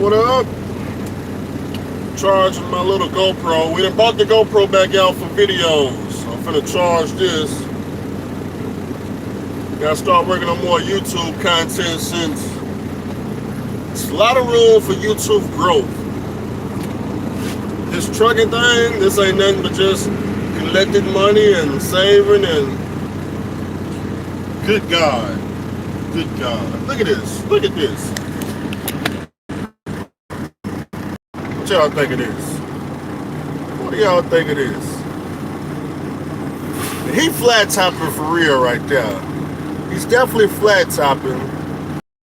What up? Charging my little GoPro. We done bought the GoPro back out for videos. So I'm finna charge this. Gotta start working on more YouTube content since it's a lot of room for YouTube growth. This trucking thing, this ain't nothing but just collecting money and saving and good God. Good God. Look at this. Look at this. What y'all think of this? What do y'all think of this? He flat topping for real right there. He's definitely flat topping.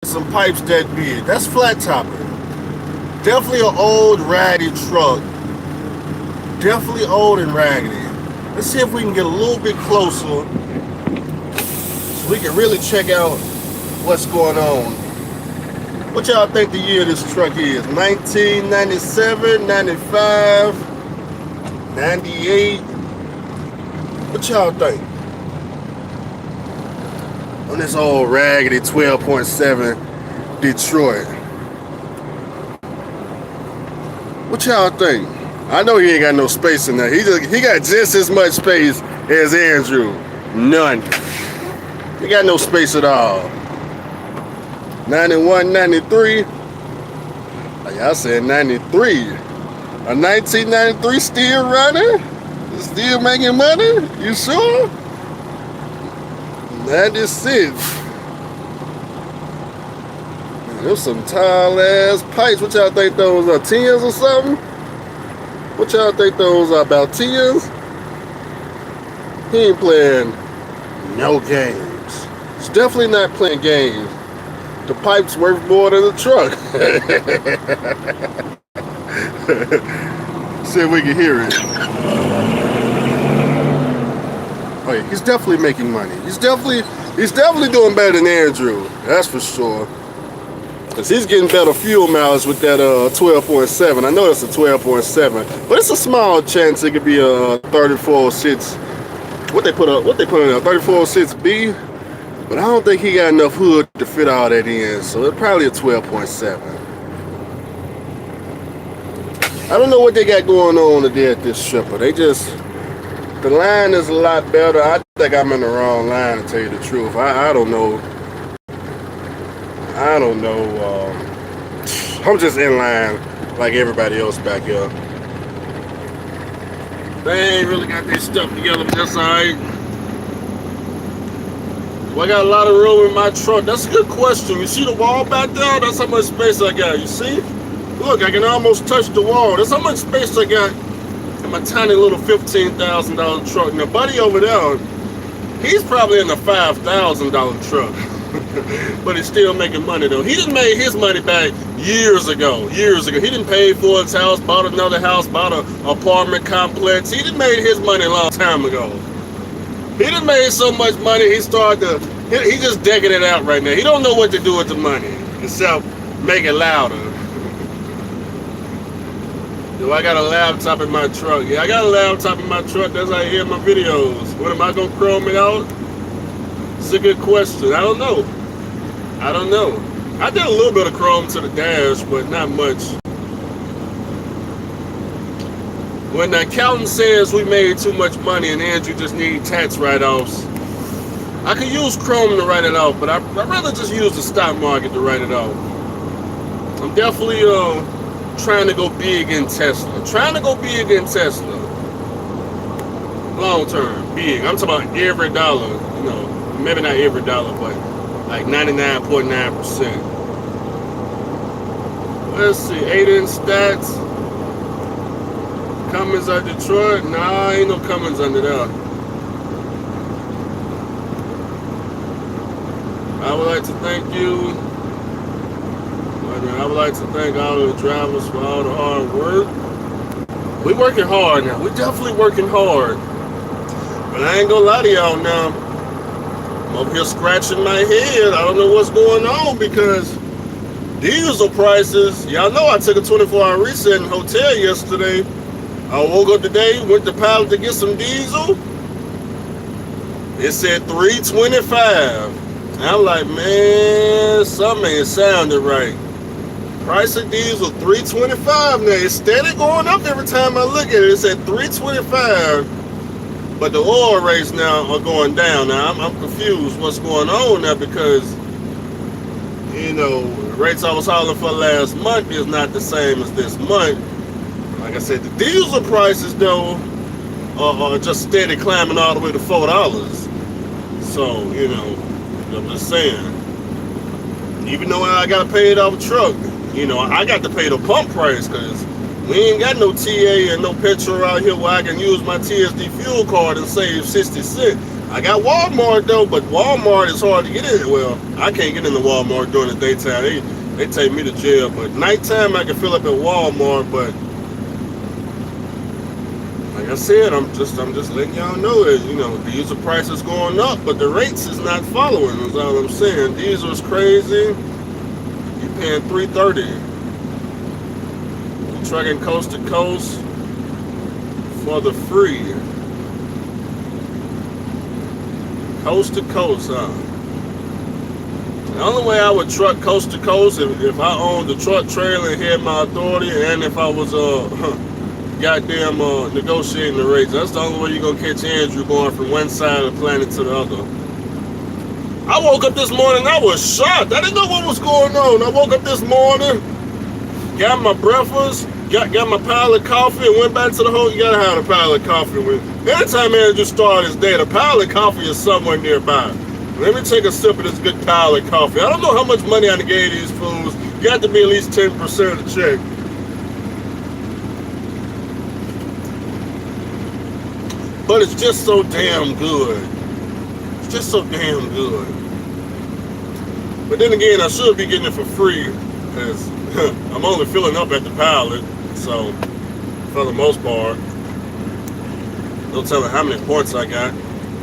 Some pipes that big. That's flat topping. Definitely an old ratty truck. Definitely old and raggedy. Let's see if we can get a little bit closer so we can really check out what's going on. What y'all think the year this truck is? 1997, 95, 98? What y'all think? On this old raggedy 12.7 Detroit. What y'all think? I know he ain't got no space in there. He got just as much space as Andrew. None. He got no space at all. 91, 93. Y'all said 93. A 1993 still running? Still making money? You sure? 96. There's some tall ass pipes. What y'all think those are? 10s or something? What y'all think those are? About 10s? He ain't playing no games. He's definitely not playing games. The pipe's worth more than the truck. See if we can hear it. Oh yeah, he's definitely making money. He's definitely doing better than Andrew. That's for sure. Cause he's getting better fuel mileage with that 12.7. I know it's a 12.7, but it's a small chance it could be a 3406. What they put in a 3406B. But I don't think he got enough hood to fit all that in, so it's probably a 12.7. I don't know what they got going on today at this stripper. The line is a lot better. I think I'm in the wrong line, to tell you the truth. I don't know. I'm just in line like everybody else back here. They ain't really got their stuff together, but that's alright. Well, I got a lot of room in my truck. That's a good question. You see the wall back there? That's how much space I got. You see? Look, I can almost touch the wall. That's how much space I got in my tiny little $15,000 truck. Now, buddy over there, he's probably in the $5,000 truck. But he's still making money, though. He done made his money back years ago. He didn't pay for his house, bought another house, bought an apartment complex. He done made his money a long time ago. He done made so much money, he just decking it out right now. He don't know what to do with the money, except make it louder. Do I got a laptop in my truck? Yeah, I got a laptop in my truck. That's how I hear my videos. What, am I gonna chrome it out? It's a good question. I don't know. I did a little bit of chrome to the dash, but not much. When the accountant says we made too much money and Andrew just need tax write-offs, I could use Chrome to write it off, but I'd rather just use the stock market to write it off. I'm definitely trying to go big in Tesla. Long term, big. I'm talking about every dollar, maybe not every dollar, but like 99.9%. Let's see, 8-inch stats. Cummins at Detroit? Nah, ain't no Cummins under there. I would like to thank you. I would like to thank all of the drivers for all the hard work. We working hard now. We definitely working hard. But I ain't gonna lie to y'all now. I'm over here scratching my head. I don't know what's going on because diesel prices. Y'all know I took a 24-hour reset in hotel yesterday. I woke up today, went to Pilot to get some diesel. It said $3.25. I'm like, man, something ain't sounding right. Price of diesel $3.25 now. It's steady going up every time I look at it. It's at $3.25, but the oil rates now are going down. Now I'm confused what's going on now, because rates I was hauling for last month is not the same as this month. Like I said, the diesel prices though are just steady climbing all the way to $4. So I'm just saying. Even though I gotta pay it off a truck, I got to pay the pump price, because we ain't got no TA and no petrol out here where I can use my TSD fuel card and save 60 cents. I got Walmart though, but Walmart is hard to get in. Well, I can't get into Walmart during the daytime. They take me to jail, but nighttime I can fill up at Walmart. But like I said, I'm just letting y'all know that diesel prices going up, but the rates is not following. Is all I'm saying. Diesel is crazy. You paying $3.30. Trucking coast to coast for the free. Coast to coast, huh? The only way I would truck coast to coast if I owned the truck trailer and had my authority, and if I was goddamn negotiating the rates. That's the only way you're gonna catch Andrew going from one side of the planet to the other. I woke up this morning, I was shocked. I didn't know what was going on. I woke up this morning, got my breakfast, got my pile of coffee, and went back to the hotel. You gotta have a pile of coffee with. Anytime Andrew starts his day, the pile of coffee is somewhere nearby. Let me take a sip of this good pile of coffee. I don't know how much money I gave these fools. You have to be at least 10% of the check. But it's just so damn good. It's just so damn good. But then again, I should be getting it for free, because I'm only filling up at the pilot. So, for the most part, no telling how many points I got.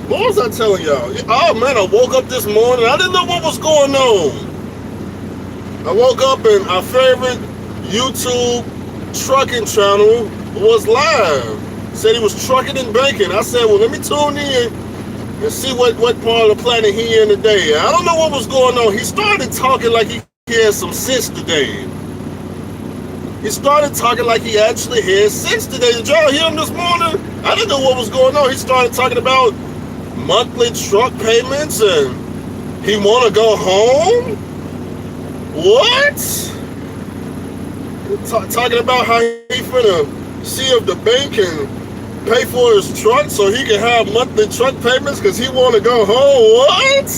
What was I telling y'all? Oh man, I woke up this morning. I didn't know what was going on. I woke up and our favorite YouTube trucking channel was live. Said he was trucking and banking. I said, well, let me tune in and see what part of the planet he in today. I don't know what was going on. He started talking like he had some sense today. He started talking like he actually had sense today. Did y'all hear him this morning? I didn't know what was going on. He started talking about monthly truck payments and he want to go home. What? Talking about how he finna see if the bank can pay for his truck so he can have monthly truck payments because he want to go home. What?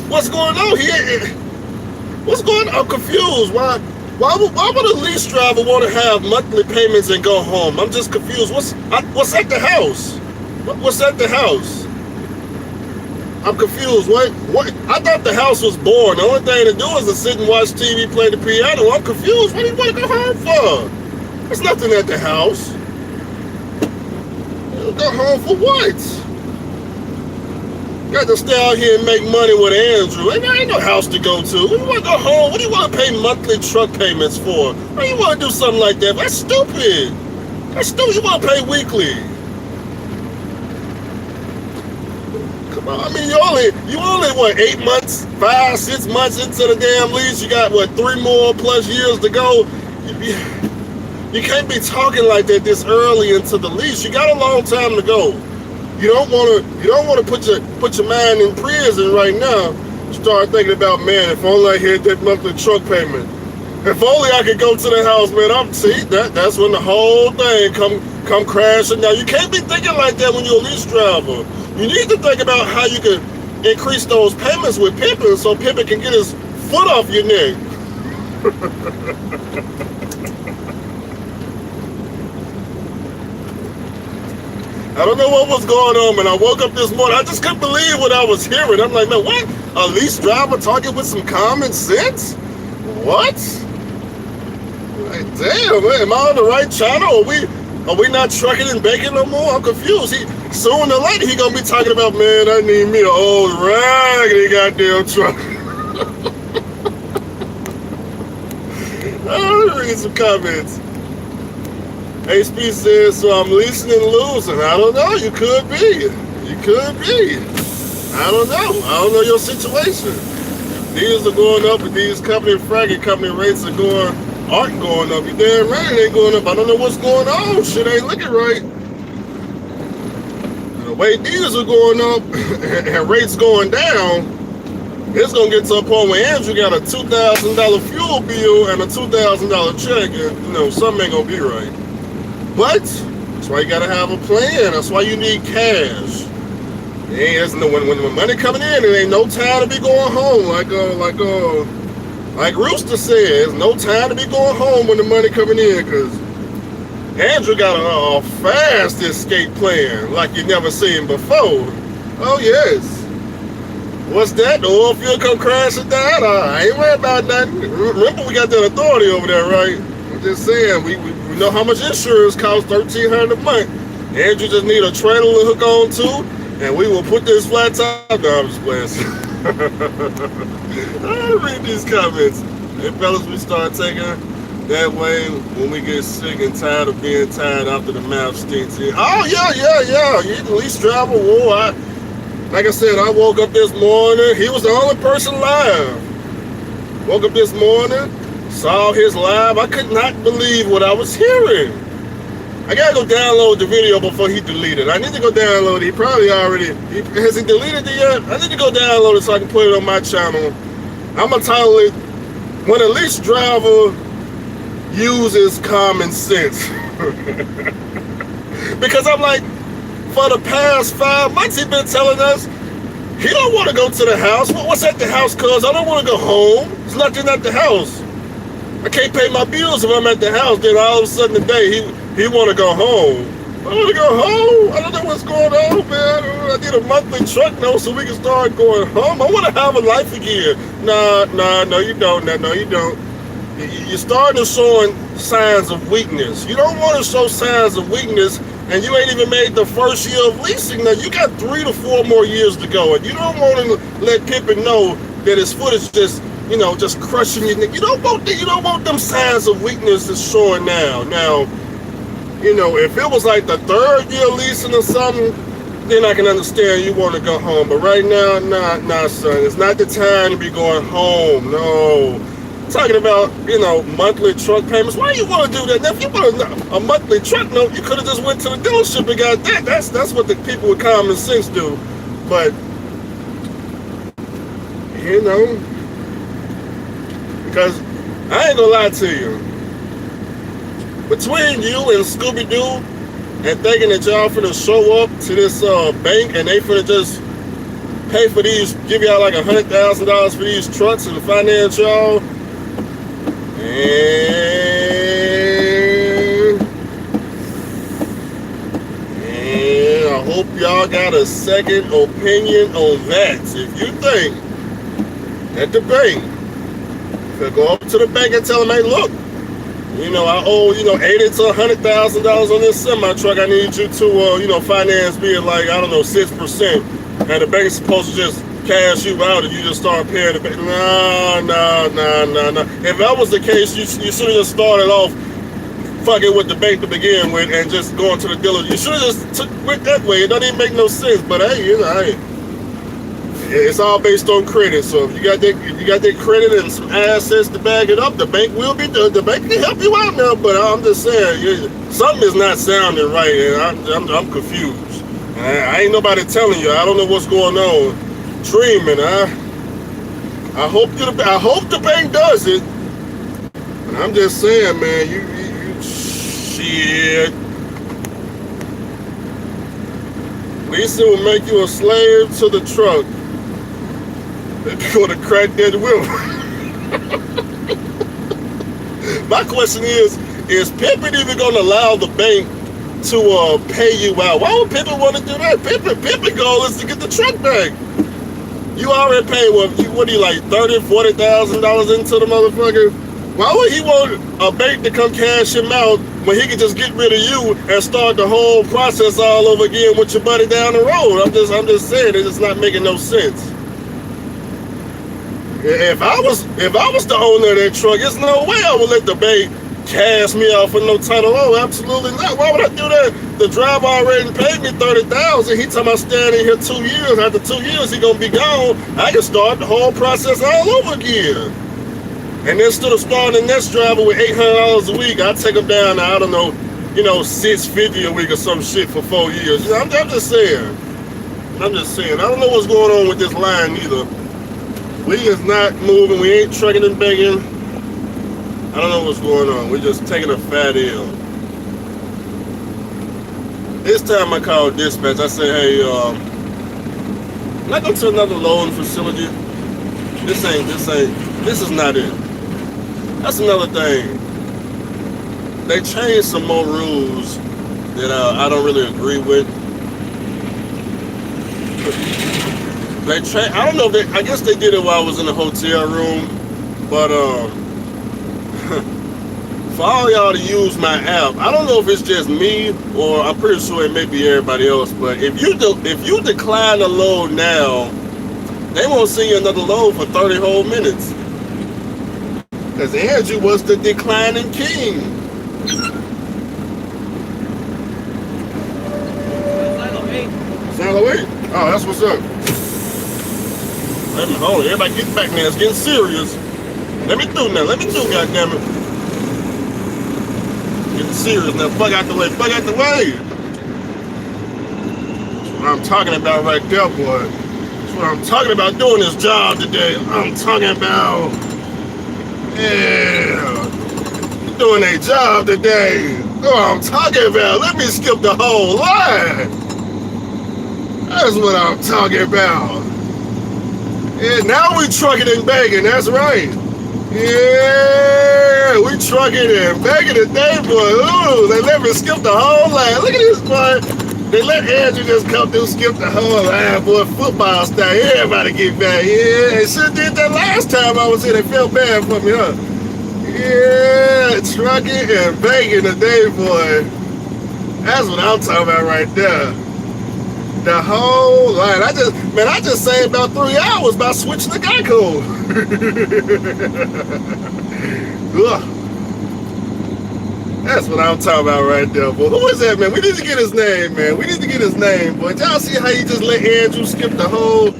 What's going on here? What's going on? I'm confused. Why would a lease driver want to have monthly payments and go home? I'm just confused. What's at the house? What's at the house? I'm confused. What? I thought the house was boring. The only thing to do is to sit and watch TV, play the piano. I'm confused. What do you want to go home for? There's nothing at the house. Go home for what? Got to stay out here and make money with Andrew. Ain't no house to go to. What do you want to go home? What do you want to pay monthly truck payments for? Why do you want to do something like that? That's stupid. That's stupid. You want to pay weekly. Come on. I mean, you only what, 8 months, 5, 6 months into the damn lease. You got what, 3 more plus years to go. You can't be talking like that this early into the lease. You got a long time to go. You don't want to put your mind in prison right now. Start thinking about, man, if only I had that monthly truck payment. If only I could go to the house, man. That's when the whole thing come crashing. Now you can't be thinking like that when you're a lease driver. You need to think about how you can increase those payments with Pippin so Pippin can get his foot off your neck. I don't know what was going on, man. I woke up this morning. I just couldn't believe what I was hearing. I'm like, man, what? A lease driver talking with some common sense? What? Like, damn, man. Am I on the right channel? Are we not trucking and banking no more? I'm confused. Sooner or later, he gonna be talking about, man, I need me an old raggedy goddamn truck. I'll read some comments. HP says, so I'm leasing and losing. I don't know. You could be. I don't know your situation. These are going up, and these fracking company rates aren't going up. You damn right it ain't going up. I don't know what's going on. Shit ain't looking right. The way these are going up and rates going down, it's gonna get to a point where Andrew got a $2,000 fuel bill and a $2,000 check, and something ain't gonna be right. But that's why you gotta have a plan. That's why you need cash. When the money coming in, it ain't no time to be going home. Like Rooster said, there's no time to be going home when the money coming in, because Andrew got a fast escape plan like you never seen before. Oh yes. What's that? The oil field come crashing down? I ain't worried about nothing. Remember, we got that authority over there, right? I'm just saying, we know how much insurance costs, $1,300 a month. Andrew just need a trailer to hook on to, and we will put this flat top down. I'm just playing. I read these comments. Hey, fellas, we start taking that way when we get sick and tired of being tired after the mouth stinks. Oh, yeah. You at least drive a war. Like I said, I woke up this morning. He was the only person live. Woke up this morning, saw his live. I could not believe what I was hearing. I gotta go download the video before he deleted it. I need to go download it. He probably already, has he deleted it yet? I need to go download it so I can put it on my channel. I'm gonna title it, When a Lease Driver Uses Common Sense. Because I'm like, for the past 5 months, he's been telling us he don't want to go to the house. What's at the house, cuz? I don't want to go home. There's nothing at the house. I can't pay my bills if I'm at the house. Then all of a sudden today, he want to go home. I want to go home. I don't know what's going on, man. I need a monthly truck note so we can start going home. I want to have a life again. No, you don't. No, you don't. You're starting to showing signs of weakness. You don't want to show signs of weakness, and you ain't even made the first year of leasing. Now you got 3 to 4 more years to go, and you don't want to let Pippin know that his foot is just crushing you. You don't want them signs of weakness that's showing now. Now, if it was like the 3rd year leasing or something, then I can understand you want to go home. But right now, nah, son, it's not the time to be going home. No. Talking about, monthly truck payments. Why you want to do that? Now, if you want a monthly truck note, you could have just went to the dealership and got that. That's what the people with common sense do. But, because I ain't gonna lie to you. Between you and Scooby-Doo and thinking that y'all finna show up to this bank and they finna just pay for these, give y'all like $100,000 for these trucks and finance y'all, and I hope y'all got a second opinion on that. If you think that the bank, if you go up to the bank and tell them, hey, look, I owe, $80,000 to $100,000 on this semi truck. I need you to, finance me at 6%. And the bank's supposed to just cash you out and you just start paying the bank. No. If that was the case, you should have just started off fucking with the bank to begin with and just going to the dealer. You should have just went that way. It doesn't even make no sense. But hey, it's all based on credit. So if you got that credit and some assets to back it up, the bank can help you out now. But I'm just saying, something is not sounding right, and I'm confused. I ain't nobody telling you. I don't know what's going on. Dreaming, I hope the bank does it. But I'm just saying, man, you shit. Leasing will make you a slave to the truck. They're going to crack that whip. My question is Pippin even going to allow the bank to pay you out? Why would Pippin want to do that? Pippin goal is to get the truck back. You already paid what do you like $30,000, $40,000 into the motherfucker? Why would he want a bank to come cash him out when he could just get rid of you and start the whole process all over again with your buddy down the road? I'm just saying, it's just not making no sense. If I was the owner of that truck, there's no way I would let the bank cash me out for no title. Oh, absolutely not. Why would I do that? The driver already paid me $30,000. He talking about staying in here 2 years. After 2 years, he gonna be gone. I can start the whole process all over again. And instead of starting the next driver with $800 a week, I take him down to, I don't know, $650 a week or some shit for 4 years. I'm just saying. I don't know what's going on with this line either. We is not moving. We ain't trucking and begging. I don't know what's going on. We're just taking a fat L. This time I called dispatch. I said, hey, can I go to another loading facility? This is not it. That's another thing. They changed some more rules that I don't really agree with. I don't know if I guess they did it while I was in the hotel room, but for all y'all to use my app, I don't know if it's just me or I'm pretty sure it may be everybody else, but if you decline a load now, they won't send you another load for 30 whole minutes. Because Andrew was the declining king. Silo 8? Oh, that's what's up. Hold on, everybody get back now. It's getting serious. Let me through now. Goddammit. Getting serious now. Fuck out the way. That's what I'm talking about right there, boy. That's what I'm talking about doing this job today. I'm talking about, doing a job today. That's what I'm talking about. Let me skip the whole line. That's what I'm talking about. Yeah, now we trucking and begging, that's right. Yeah, we trucking and begging today, boy. Ooh, they let me skip the whole line. Look at this, boy. They let Andrew just come through, skip the whole line, boy. Football style. Everybody get back. Yeah, they should have did that last time I was here. They felt bad for me, huh? Yeah, trucking and begging today, boy. That's what I'm talking about right there. The whole line. I just saved about 3 hours by switching the Geico. That's what I'm talking about right there, boy. Who is that, man? We need to get his name, man. Boy. Y'all see how you just let Andrew skip the whole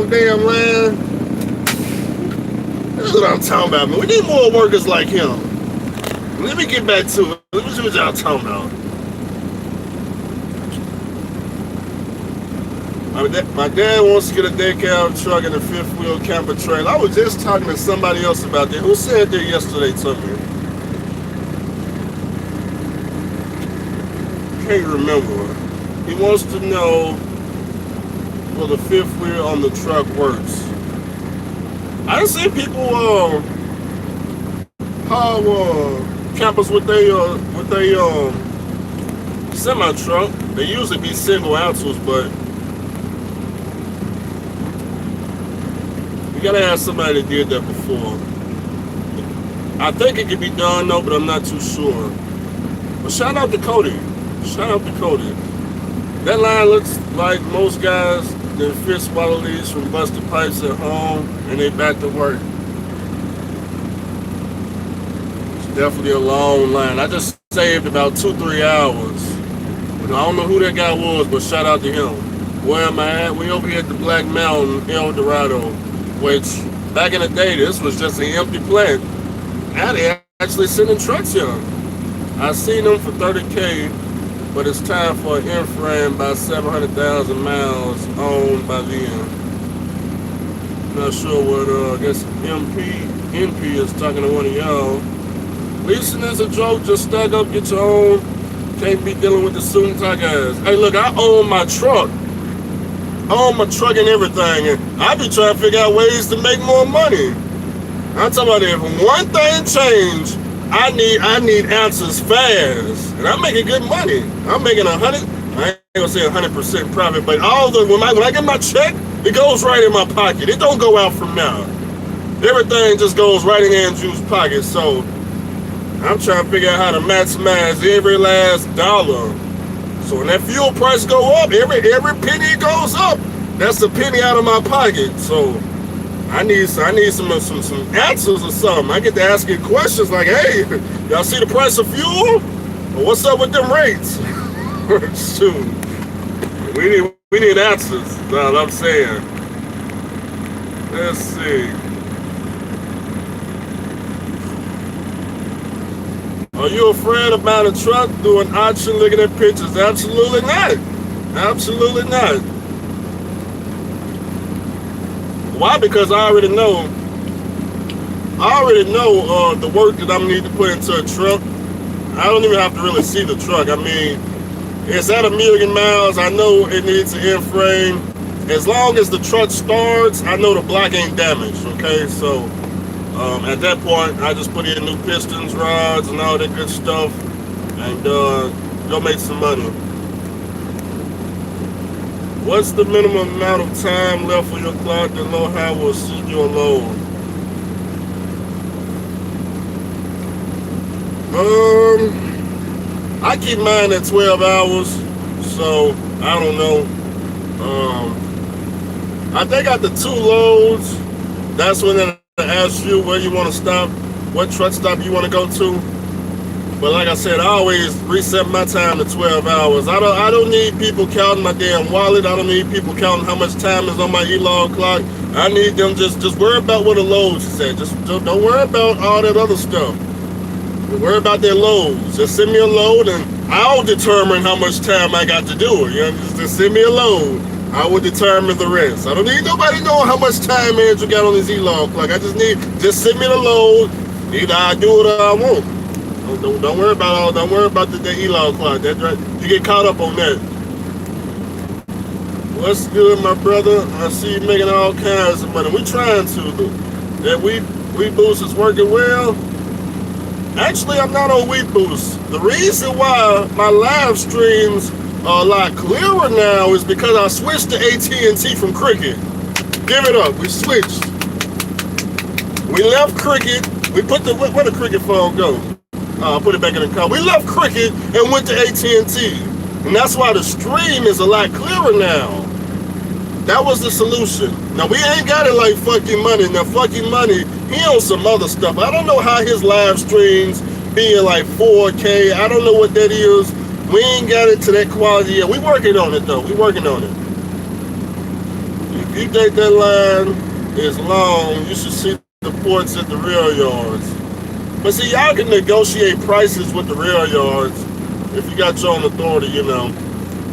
damn line? That's what I'm talking about, man. We need more workers like him. Let me get back to it. Let me see what y'all talking about. My dad wants to get a day cab truck and a fifth wheel camper trailer. I was just talking to somebody else about that. Who said that yesterday to me? Can't remember. He wants to know where the fifth wheel on the truck works. I done seen people haul campers with their semi truck. They usually be single axles, but you gotta have somebody that did that before. I think it can be done though, but I'm not too sure. But shout out to Cody. That line looks like most guys that fit swallow leads from busted pipes at home and they back to work. It's definitely a long line. I just saved about 2-3 hours. But I don't know who that guy was, but shout out to him. Where am I at? We over here at the Black Mountain, El Dorado. Which, back in the day, this was just an empty plant. Now they're actually sending trucks here. I seen them for $30K, but it's time for an Infran by 700,000 miles owned by them. Not sure what, I guess NP is talking to one of y'all. Leasing is a joke, just stack up, get your own. Can't be dealing with the suit and tie guys. Hey, look, I own my truck. And everything, and I be trying to figure out ways to make more money. I'm talking about if one thing changed, I need answers fast, and I'm making good money. I'm making 100. I ain't gonna say 100% profit, but when I get my check, it goes right in my pocket. It don't go out from now. Everything just goes right in Andrew's pocket. So I'm trying to figure out how to maximize every last dollar. So when that fuel price go up, every penny goes up, that's a penny out of my pocket. So I need some answers or something. I get to asking questions like, hey, y'all see the price of fuel? Or what's up with them rates? Shoot. We need answers. That's what I'm saying. Let's see. Are you afraid of buying a truck, doing auction, looking at pictures? Absolutely not. Absolutely not. Why? Because I already know the work that I'm gonna need to put into a truck. I don't even have to really see the truck. I mean, it's at 1,000,000 miles. I know it needs an end frame. As long as the truck starts, I know the block ain't damaged. Okay, so at that point, I just put in new pistons, rods, and all that good stuff, and go make some money. What's the minimum amount of time left for your clock to know how will see you alone? I keep mine at 12 hours, so I don't know. I think after 2 loads, that's when they ask you where you want to stop, what truck stop you want to go to. But like I said, I always reset my time to 12 hours. I don't need people counting my damn wallet. I don't need people counting how much time is on my e-log clock. I need them just worry about what the loads is at. Just don't worry about all that other stuff. Worry about their loads. Just send me a load and I'll determine how much time I got to do it. You know, just send me a load. I will determine the rest. I don't need nobody knowing how much time Andrew got on his e-log clock. I just send me the load. Either I do it or I won't. Don't worry about the e-log clock. You get caught up on that. What's good, my brother? I see you making all kinds of money. We trying to. That Weeboost is working well. Actually, I'm not on Weeboost. The reason why my live streams are a lot clearer now is because I switched to AT&T from Cricket. Give it up. We switched. We left Cricket. We put where the Cricket phone go? Put it back in the car. We left Cricket and went to AT&T. And that's why the stream is a lot clearer now. That was the solution. Now, we ain't got it like Fucking Money. Now, Fucking Money, he on some other stuff. I don't know how his live streams being like 4K. I don't know what that is. We ain't got it to that quality yet. We working on it, though. We working on it. If you think that line is long, you should see the ports at the rail yards. But see, y'all can negotiate prices with the rail yards if you got your own authority, you know.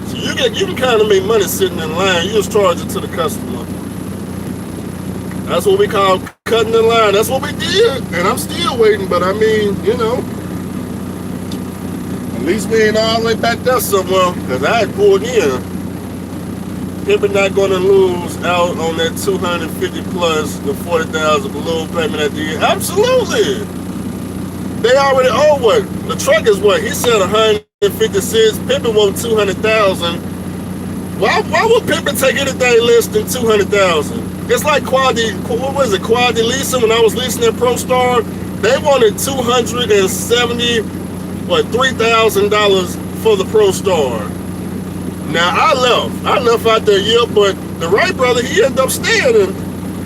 So you can kind of make money sitting in line. You just charge it to the customer. That's what we call cutting the line. That's what we did, and I'm still waiting. But I mean, you know, at least we ain't all the way back there somewhere, because I had pulled in. People not going to lose out on that 250 plus the 40,000 balloon payment at the end. Absolutely. They already owe what? The truck is what? He said 156. Pimpin want 200,000. Why would Pimpin take anything less than 200,000? It's like Quality leasing. When I was leasing at ProStar, they wanted $3,000 for the ProStar. Now I left out there, yeah, but the Wright brother, he ended up staying, and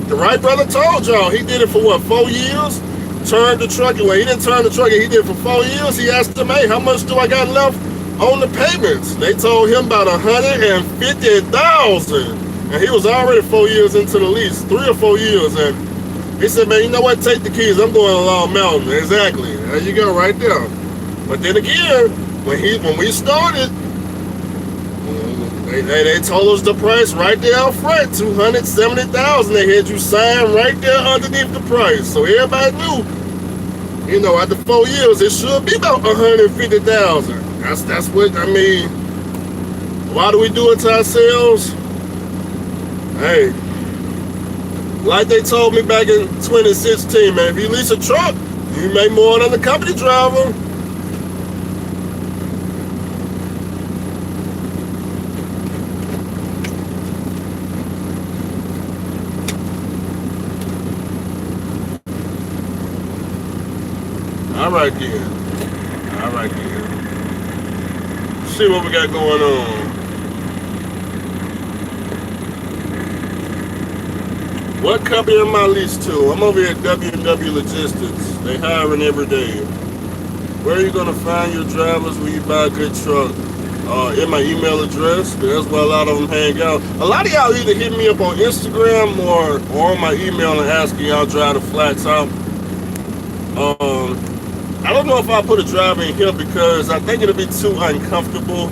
the Wright brother told y'all he did it for what, 4 years? Turned the truck away. He didn't turn the truck, he did it for 4 years. He asked them, hey, how much do I got left on the payments? They told him about 150,000, and he was already 4 years into the lease, 3 or 4 years, and he said, man, you know what? Take the keys. I'm going to Long Mountain. Exactly. There you go, right there. But then again, when we started, they told us the price right there out front, 270,000. They had you sign right there underneath the price. So everybody knew, you know, after 4 years, it should be about 150,000. That's what I mean. Why do we do it to ourselves? Hey, like they told me back in 2016, man, if you lease a truck, you make more than the company driver. All right, then. See what we got going on. What company am I leased to? I'm over here at W&W Logistics. They hiring every day. Where are you gonna find your drivers when you buy a good truck? In my email address. That's where a lot of them hang out. A lot of y'all either hit me up on Instagram or on my email and asking y'all drive the flats out. I don't know if I'll put a driver in here because I think it'll be too uncomfortable.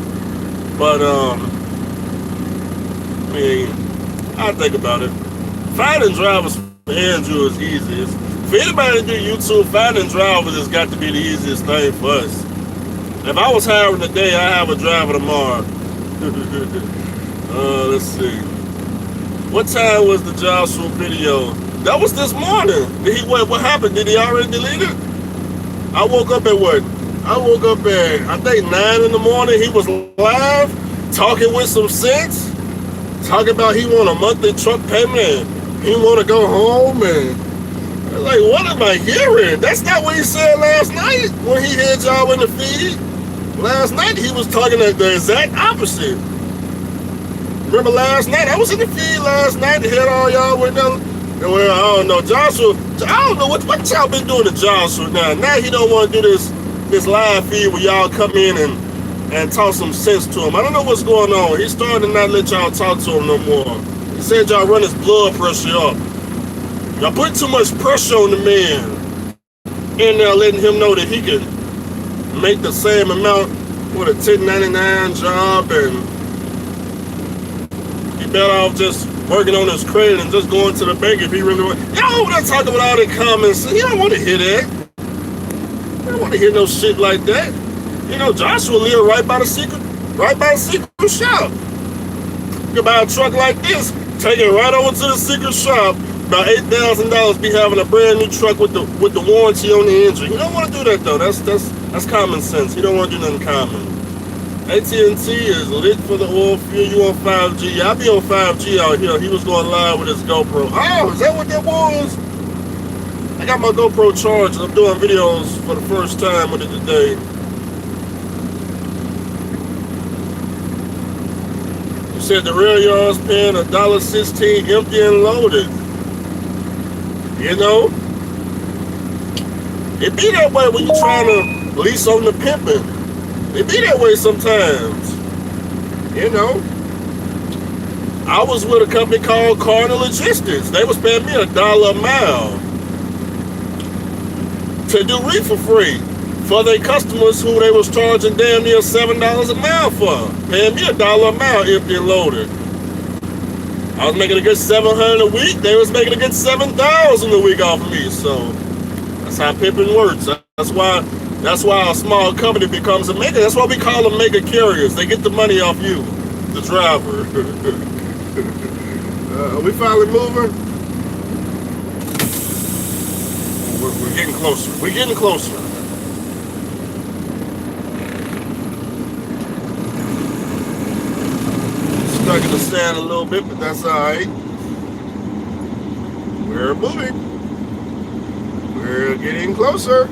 But I mean, I'll think about it. Finding drivers for Andrew is easy. For anybody to do YouTube, finding drivers has got to be the easiest thing for us. If I was hiring today, I have a driver tomorrow. Let's see. What time was the Joshua video? That was this morning. What happened? Did he already delete it? I woke up at what? I woke up at, I think 9 in the morning. He was live, talking with some sense, talking about he want a monthly truck payment. He want to go home and like, what am I hearing? That's not what he said last night when he had y'all in the feed. Last night he was talking the exact opposite. Remember last night? I was in the feed last night to hear all y'all with them. Well, I don't know, Joshua. I don't know what y'all been doing to Joshua now. Now he don't want to do this live feed where y'all come in and talk some sense to him. I don't know what's going on. He's starting to not let y'all talk to him no more. He said y'all run his blood pressure up. Y'all put too much pressure on the man. And now letting him know that he can make the same amount with a 1099 job, and he better off just working on his credit and just going to the bank if he really wants. Y'all over there talking about all the comments. He don't want to hear that. He don't want to hear no shit like that. You know, Joshua live right by the secret shop. You can buy a truck like this, take it right over to the secret shop. About $8,000, be having a brand new truck with the warranty on the engine. He don't want to do that though. That's common sense. He don't want to do nothing common. AT&T is lit for the oil fuel. You on 5G? I be on 5G out here. He was going live with his GoPro. Oh, is that what that was? I got my GoPro charged. I'm doing videos for the first time with it today. You said the rail yard's paying $1.16 empty and loaded. You know, it be that way when you're trying to lease on the pimping. It be that way sometimes. You know, I was with a company called Cardinal Logistics. They was paying me $1 a mile to do reefer free for their customers who they was charging damn near $7 a mile for. Paying me $1 a mile empty and loaded. I was making a good $700 a week. They was making a good $7,000 a week off of me. So that's how pimping works. That's why a small company becomes a mega. That's why we call them mega carriers. They get the money off you, the driver. Are we finally moving? We're getting closer. We're getting closer. Stuck in the sand a little bit, but that's alright. We're moving. We're getting closer.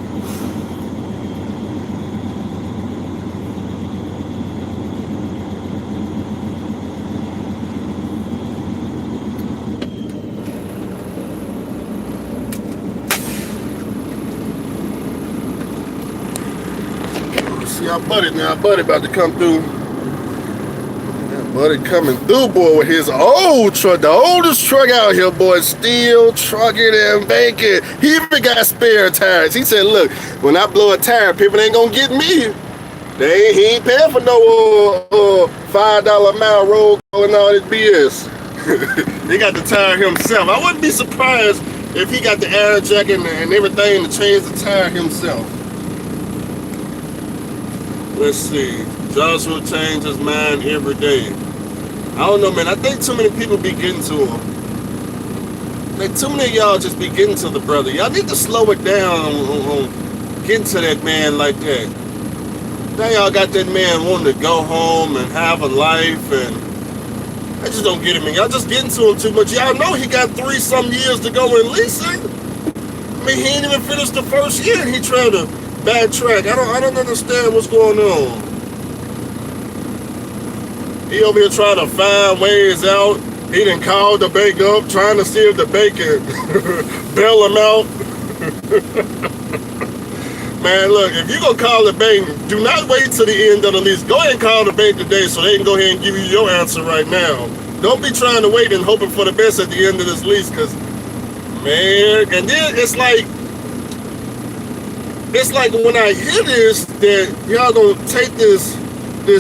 See our buddy now. Our buddy about to come through. Buddy coming through, boy, with his old truck, the oldest truck out here, boy, still trucking and banking. He even got spare tires. He said, look, when I blow a tire, people ain't gonna get me. He ain't paying for no $5 a mile roll and all this BS. He got the tire himself. I wouldn't be surprised if he got the air jacket and everything to change the tire himself. Let's see. Joshua changed his mind every day. I don't know, man. I think too many people be getting to him. Like, too many of y'all just be getting to the brother. Y'all need to slow it down on getting to that man like that. Now y'all got that man wanting to go home and have a life, and I just don't get it, man. Y'all just getting to him too much. Y'all know he got 3-some years to go in leasing. I mean, he ain't even finished the first year, and he trying to backtrack. I don't understand what's going on. He over here trying to find ways out. He done called the bank up trying to see if the bank can bail him out. Man, look, if you gonna call the bank, do not wait till the end of the lease. Go ahead and call the bank today so they can go ahead and give you your answer right now. Don't be trying to wait and hoping for the best at the end of this lease, because, man, and then it's like when I hear this, that y'all gonna take this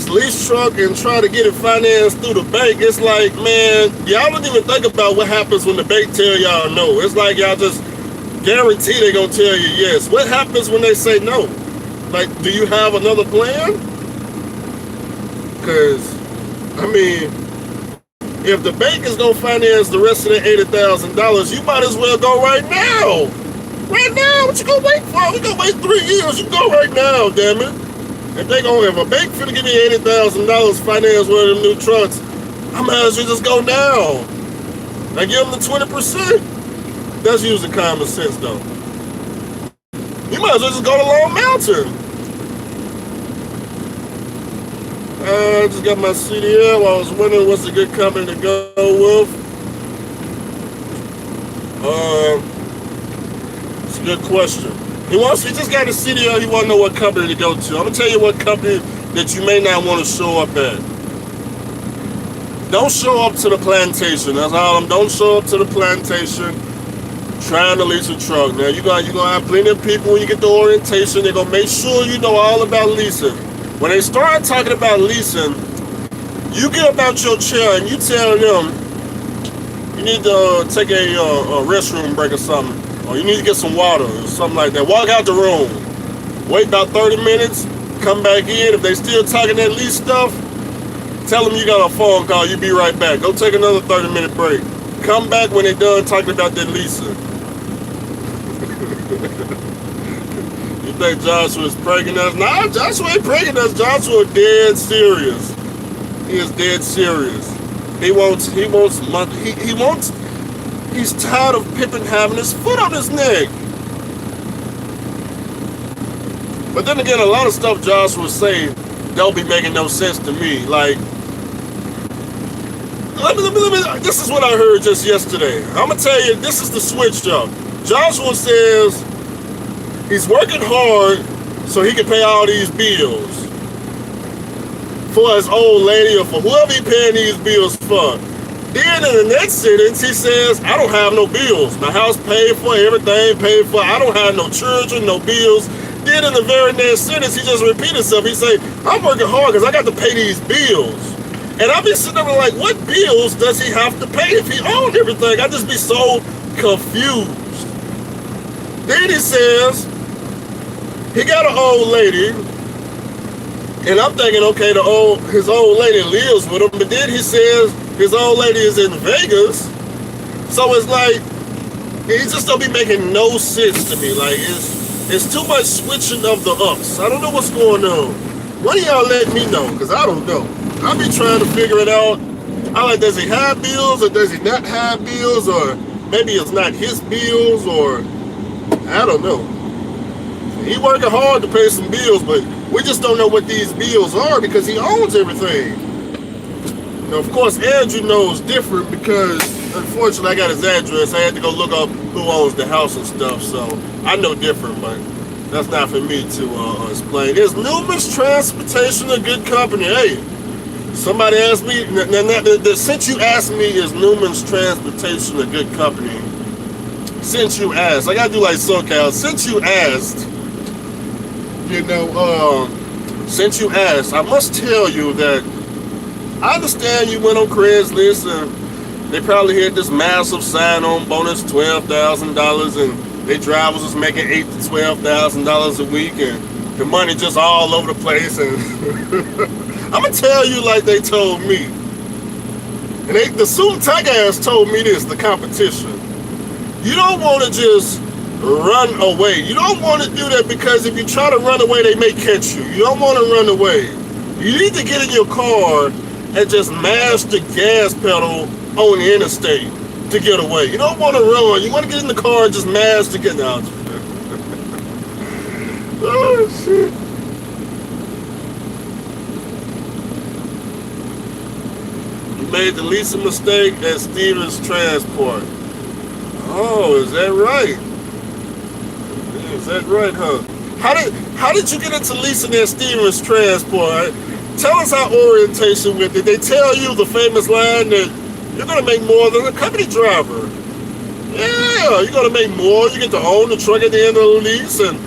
lease truck and try to get it financed through the bank. It's like, man, y'all don't even think about what happens when the bank tell y'all no. It's like y'all just guarantee they're gonna tell you yes. What happens when they say no? Like, do you have another plan? Because, I mean, if the bank is gonna finance the rest of the $80,000, you might as well go right now. Right now, what you gonna wait for? We gonna wait 3 years. You go right now, damn it. If a bank finna give me $80,000 finance one of them new trucks, I might as well just go now. I give them the 20%. That's using common sense, though. You might as well just go to Long Mountain. I just got my CDL. I was wondering what's a good company to go with. It's a good question. He just got a CDL. He want to know what company to go to. I'm gonna tell you what company that you may not want to show up at. Don't show up to the plantation. That's all. Don't show up to the plantation trying to lease a truck. Now you're gonna have plenty of people when you get the orientation. They're gonna make sure you know all about leasing. When they start talking about leasing, you get up out your chair and you tell them you need to take a restroom break or something, or you need to get some water or something like that. Walk out the room, wait about 30 minutes, come back in. If they still talking that lease stuff, tell them you got a phone call. You be right back. Go take another 30-minute break. Come back when they're done talking about that leasing. You think Joshua is pranking us? Nah, Joshua ain't pranking us. Joshua dead serious. He is dead serious. He's tired of Pippin having his foot on his neck. But then again, a lot of stuff Joshua say don't be making no sense to me. Like, let me, this is what I heard just yesterday. I'm gonna tell you, this is the switch up. Joshua says he's working hard so he can pay all these bills for his old lady or for whoever he paying these bills for. Then in the next sentence, he says, I don't have no bills. My house paid for, everything paid for. I don't have no children, no bills. Then in the very next sentence, he just repeated himself. He say, I'm working hard because I got to pay these bills. And I'll be sitting there like, what bills does he have to pay if he owned everything? I just be so confused. Then he says, he got an old lady, and I'm thinking, okay, his old lady lives with him, but then he says his old lady is in Vegas, so it's like, it just don't be making no sense to me. Like, it's too much switching of the ups. I don't know what's going on. One of y'all let me know, because I don't know. I be trying to figure it out. I like, does he have bills, or does he not have bills, or maybe it's not his bills, or I don't know. He working hard to pay some bills, but we just don't know what these bills are because he owns everything. Now, of course, Andrew knows different because, unfortunately, I got his address. I had to go look up who owns the house and stuff, so I know different, but that's not for me to explain. Is Newman's Transportation a good company? Hey, somebody asked me, since you asked me, is Newman's Transportation a good company? Since you asked, I gotta do like SoCal. Since you asked, since you asked, I must tell you that I understand you went on Craigslist and they probably had this massive sign-on bonus, $12,000, and their drivers was making $8,000 to $12,000 a week, and the money just all over the place. And I'm gonna tell you like they told me, and the suit and tie guys told me this: the competition. You don't want to just run away. You don't want to do that, because if you try to run away, they may catch you. You don't want to run away. You need to get in your car and just mash the gas pedal on the interstate to get away. You don't want to run. You want to get in the car and just mash to get out. Oh, shit. made the leasing mistake at Stevens Transport. Oh, is that right? Is that right, huh? How did you get into leasing at Stevens Transport? Tell us how orientation went. Did they tell you the famous line that you're gonna make more than a company driver? Yeah, you're gonna make more. You get to own the truck at the end of the lease, and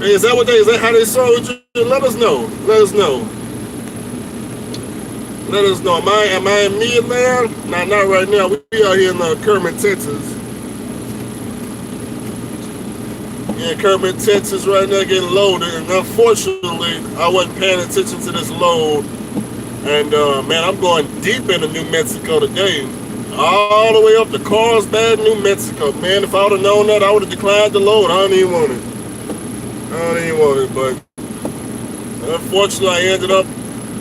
is that how they sold you? Let us know. Let us know. Let us know. Am I in Midland? Nah, not right now. We are here in Kermit, Texas. Yeah, Kermit, Texas right now getting loaded, and unfortunately, I wasn't paying attention to this load. And man, I'm going deep into New Mexico today. All the way up to Carlsbad, New Mexico. Man, if I would have known that, I would have declined the load. I don't even want it. But unfortunately, I ended up,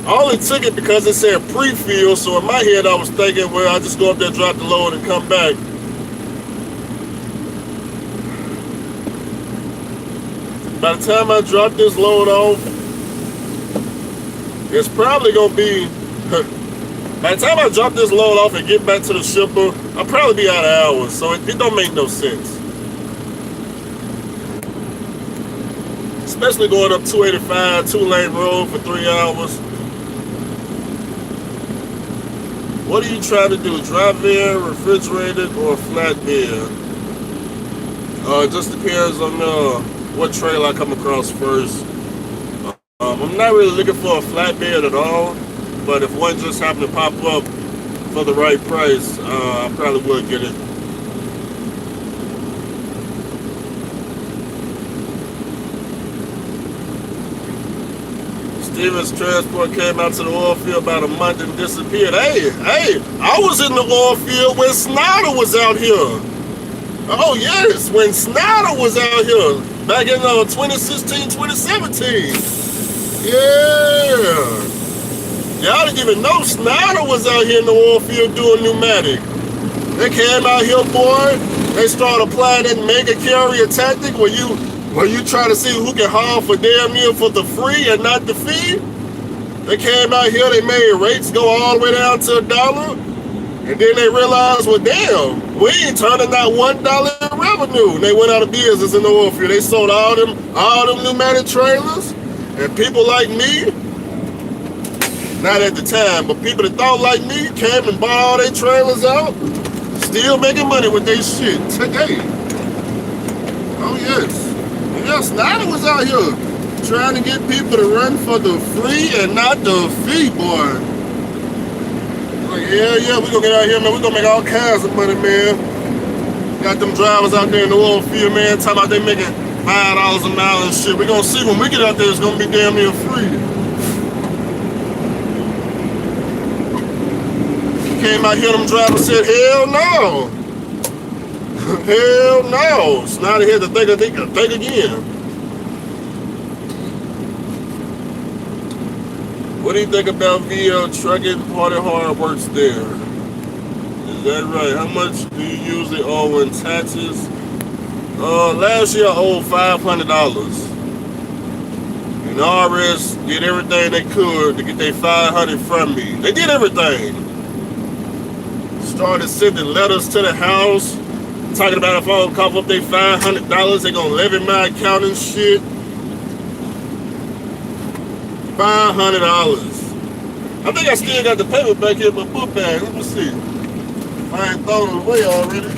I only took it because it said pre-fill, so in my head I was thinking, well, I'll just go up there, drop the load, and come back. By the time I drop this load off, it's probably going to be, by the time I drop this load off and get back to the shipper, I'll probably be out of hours, so it don't make no sense. Especially going up 285, 2-lane road for 3 hours. What are you trying to do? Drive-in, refrigerated, or flatbed? It just depends on what trailer I come across first. I'm not really looking for a flatbed at all, but if one just happened to pop up for the right price, I probably would get it. Stevens Transport came out to the oil field about a month and disappeared. Hey, I was in the oil field when Snyder was out here. Oh yes, when Snyder was out here back in 2016, 2017. Yeah. Y'all didn't even know Snyder was out here in the oil field doing pneumatic. They came out here, boy. They started applying that mega carrier tactic where you try to see who can haul for damn near for the free and not the fee. They came out here, they made rates go all the way down to $1. And then they realized, well, damn, we ain't turning that $1 in revenue. And they went out of business in the oil field. They sold all them pneumatic trailers. And people like me, not at the time, but people that thought like me came and bought all their trailers out, still making money with their shit today. Oh, yes. Yeah, Snyder was out here trying to get people to run for the free and not the fee, boy. Like, yeah, we're gonna get out here, man. We're gonna make all kinds of money, man. Got them drivers out there in the oil field, man, talking about they making $5 a mile and shit. We're gonna see when we get out there, it's gonna be damn near free. Came out here, them drivers said, hell no. Hell no. Snyder here to think again. What do you think about VL Trucking? Party Hard works there. Is that right? How much do you usually owe in taxes? Last year I owed $500. And RS did everything they could to get their $500 from me. They did everything. Started sending letters to the house, talking about if I don't cough up their $500, they gonna levy my account and shit. $500. I think I still got the paper back here in my book bag. Let me see. I ain't thrown it away already.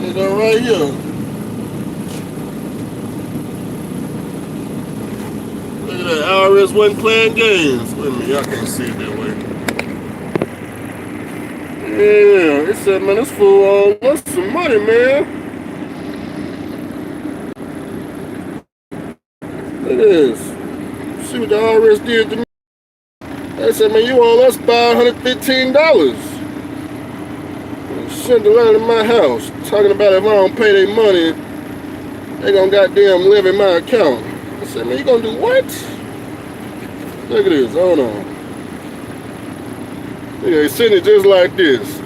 It's all right here. Look at that. IRS wasn't playing games. Wait a minute, y'all can't see it that way. Yeah, it said, man, this fool owes us some money, man. Look at this. See what the IRS did to me. They said, man, you owe us $515. Sent a letter to my house talking about if I don't pay their money, they gonna goddamn levy my account. I said, man, you gonna do what? Look at this, hold on. Yeah, they sent it just like this.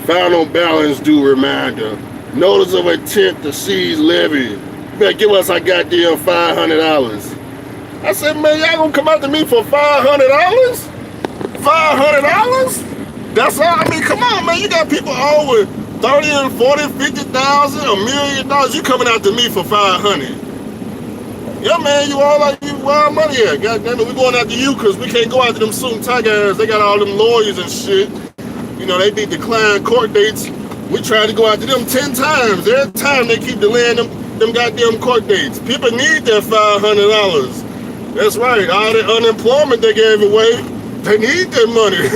Final balance due reminder. Notice of intent to seize levy. You better give us our goddamn $500. I said, man, y'all gonna come after me for $500? $500? That's all. I mean, come on, man. You got people over 30 and 40, 50,000, $1 million. You coming after me for 500? Yeah, man. You all like you wild money at? Goddamn it, we going after you because we can't go after them suit and tie guys. They got all them lawyers and shit. You know, they be declined court dates. We tried to go after them 10 times. Every time they keep delaying them goddamn court dates. People need that $500. That's right. All the unemployment they gave away, they need that money.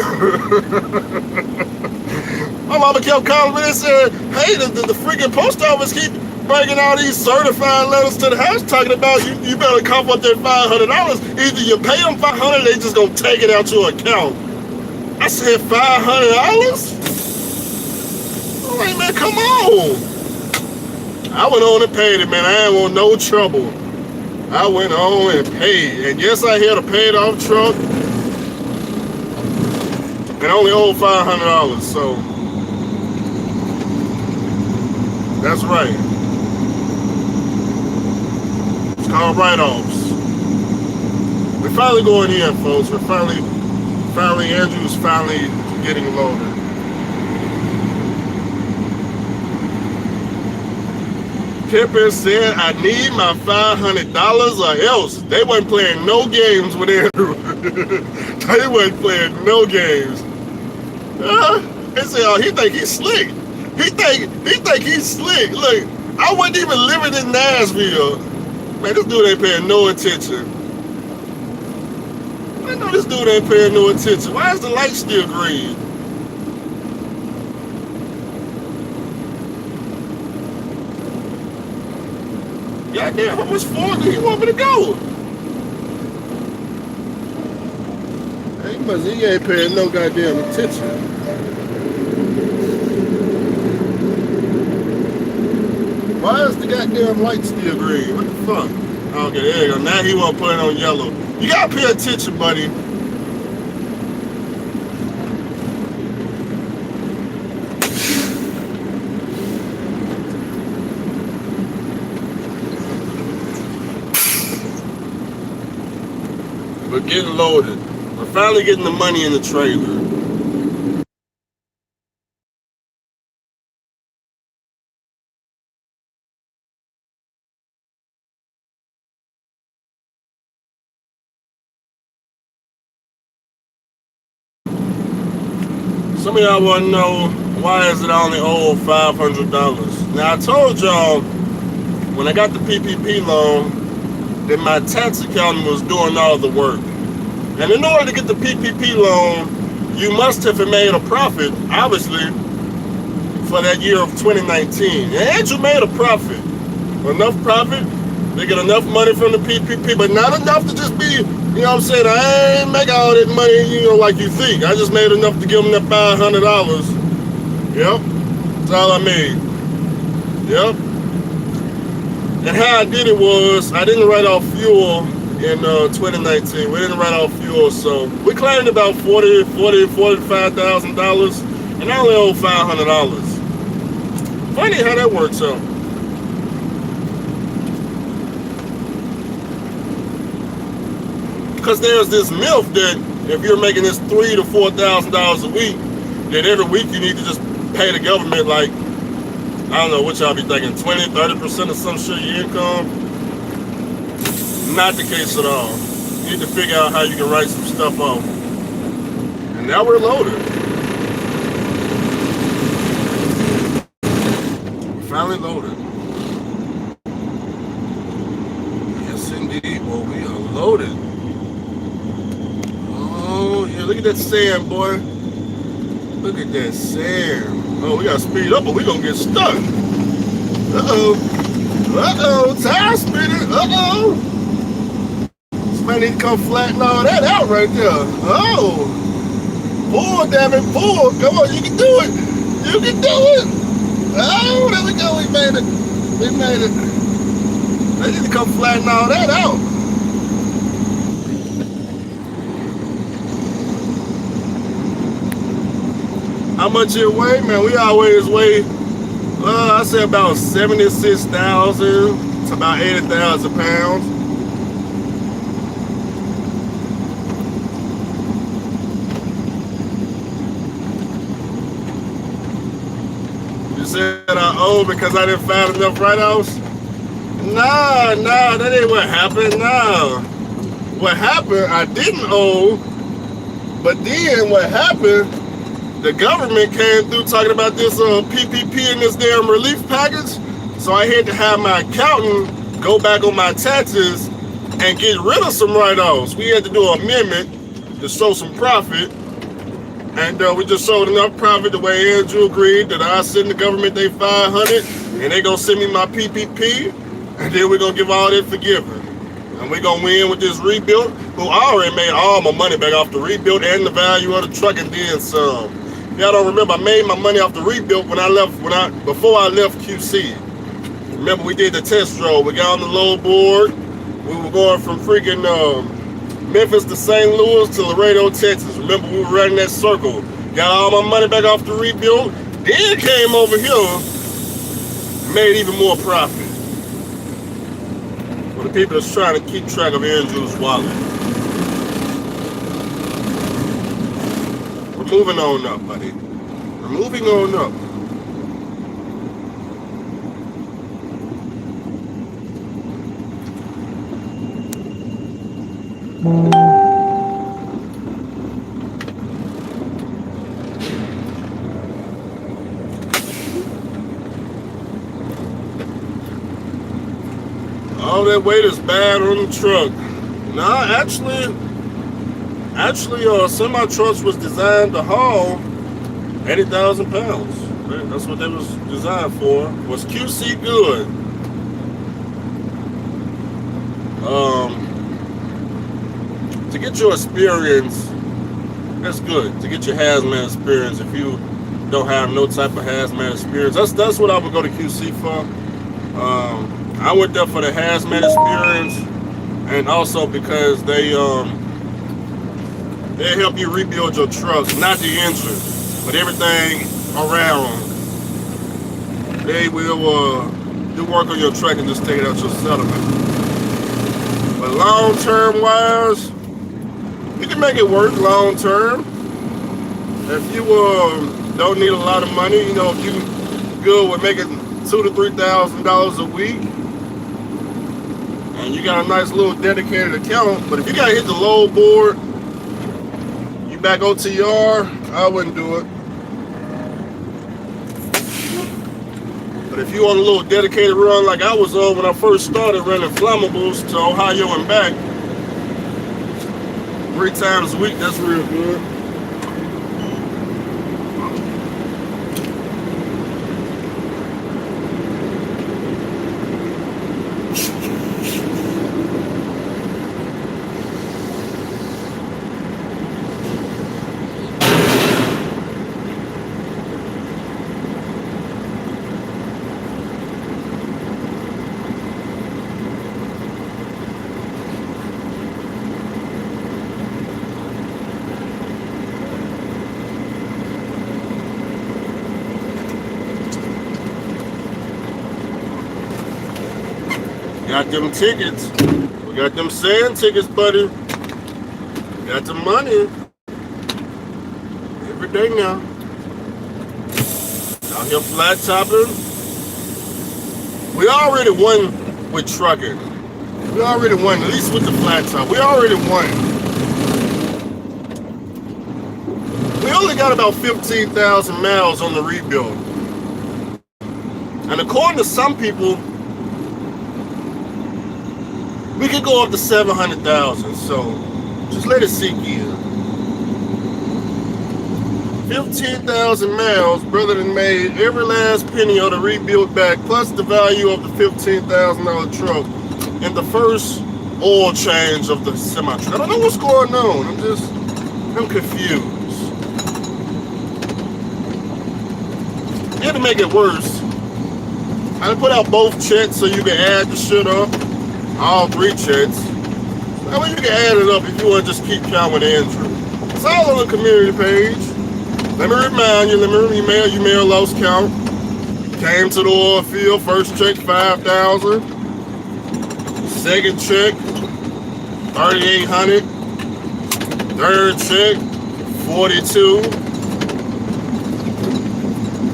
My mama kept calling me and said, hey, the freaking post office keep bringing all these certified letters to the house talking about you better cough up that $500. Either you pay them $500, they just gonna take it out your account. I said, $500? I'm like, man, come on. I went on and paid it, man. I ain't want no trouble. I went on and paid. And yes, I had a paid off truck. And I only owed $500, so that's right. It's called write-offs. We're finally going in, folks. We're finally, Andrew's finally getting loaded. Pippen said, I need my $500 or else. They wasn't playing no games with Andrew. They wasn't playing no games. They said, oh, he think he's slick. He think he's slick. Look, I wasn't even living in Nashville. Man, this dude ain't paying no attention. I know this dude ain't paying no attention. Why is the light still green? Goddamn, how much farther do you want me to go? He ain't paying no goddamn attention. Why is the goddamn light still green? What the fuck? Okay, there you go. Now he won't put it on yellow. You gotta pay attention, buddy. We're getting loaded. We're finally getting the money in the trailer. Some of y'all want to know, why is it only owed $500? Now, I told y'all when I got the PPP loan that my tax accountant was doing all the work. And in order to get the PPP loan, you must have made a profit, obviously, for that year of 2019. And Andrew made a profit. Enough profit, they get enough money from the PPP, but not enough to just be, you know what I'm saying, I ain't make all that money, you know, like you think. I just made enough to give them that $500. Yep, that's all I made. Yep. And how I did it was, I didn't write off fuel in 2019. We didn't write off fuel, so we claimed about $45,000, and I only owe $500. Funny how that works out. Because there's this myth that if you're making this $3,000 to $4,000 a week, that every week you need to just pay the government like, I don't know what y'all be thinking, 20, 30% of some shit of your income. Not the case at all. You need to figure out how you can write some stuff off. And now we're loaded. We're finally loaded. Yes, indeed. Well, we are loaded. Oh, yeah, look at that sand, boy. Look at that sand. Oh, we gotta speed up or we gonna get stuck. Uh-oh. Uh-oh, tire spinning. Uh-oh. Somebody need to come flatten all that out right there. Oh. Pull, damn it, pull. Come on, you can do it. You can do it. Oh, there we go. We made it. We made it. They need to come flatten all that out. How much it weigh, man? We always weigh I say about 76,000 to about 80,000 pounds. You said I owe because I didn't file enough write-offs? Nah, that ain't what happened. Nah. What happened, I didn't owe, but then what happened, the government came through talking about this PPP and this damn relief package. So I had to have my accountant go back on my taxes and get rid of some write-offs. We had to do an amendment to show some profit. And we just showed enough profit the way Andrew agreed that I send the government they 500 and they gonna send me my PPP. And then we're gonna give all that forgiven. And we're gonna win with this rebuild. Who I already made all my money back off the rebuild and the value of the truck and then some. Y'all don't remember, I made my money off the rebuild before I left QC. Remember, we did the test drove. We got on the load board. We were going from freaking Memphis to St. Louis to Laredo, Texas. Remember, we were running that circle. Got all my money back off the rebuild. Then came over here and made even more profit. For the people that's trying to keep track of Andrew's wallet. We're moving on up, buddy. We're moving on up. All that weight is bad on the truck. Nah, actually, semi-trucks was designed to haul 80,000 pounds. That's what they was designed for. Was QC good? To get your experience, that's good. To get your hazmat experience, if you don't have no type of hazmat experience, that's what I would go to QC for. I went there for the hazmat experience, and also because they help you rebuild your truck, not the engine, but everything around. They will do work on your truck and just take it out your settlement. But long-term wise, you can make it work long-term. If you don't need a lot of money, you know, if you good with making $2,000 to $3,000 a week, and you got a nice little dedicated account. But if you gotta hit the load board, you back OTR, I wouldn't do it. But if you on a little dedicated run like I was on when I first started running flammables to Ohio and back 3 times a week, that's real good. Got them tickets. We got them sand tickets, buddy. Got the money. Every day now. Out here flat topping. We already won with trucking. We already won, at least with the flat top. We already won. We only got about 15,000 miles on the rebuild. And according to some people, we could go up to 700,000, so just let it sink in. 15,000 miles, brother, done made every last penny of the rebuild back, plus the value of the $15,000 truck, and the first oil change of the semi-truck. I don't know what's going on. I'm confused. Yeah, to make it worse, I put out both checks so you can add the shit up. All 3 checks. That way you can add it up if you want to just keep count with Andrew. It's all on the community page. Let me remind you, email lost count. Came to the oil field, first check $5,000. Second check, $3,800. Third check, $42.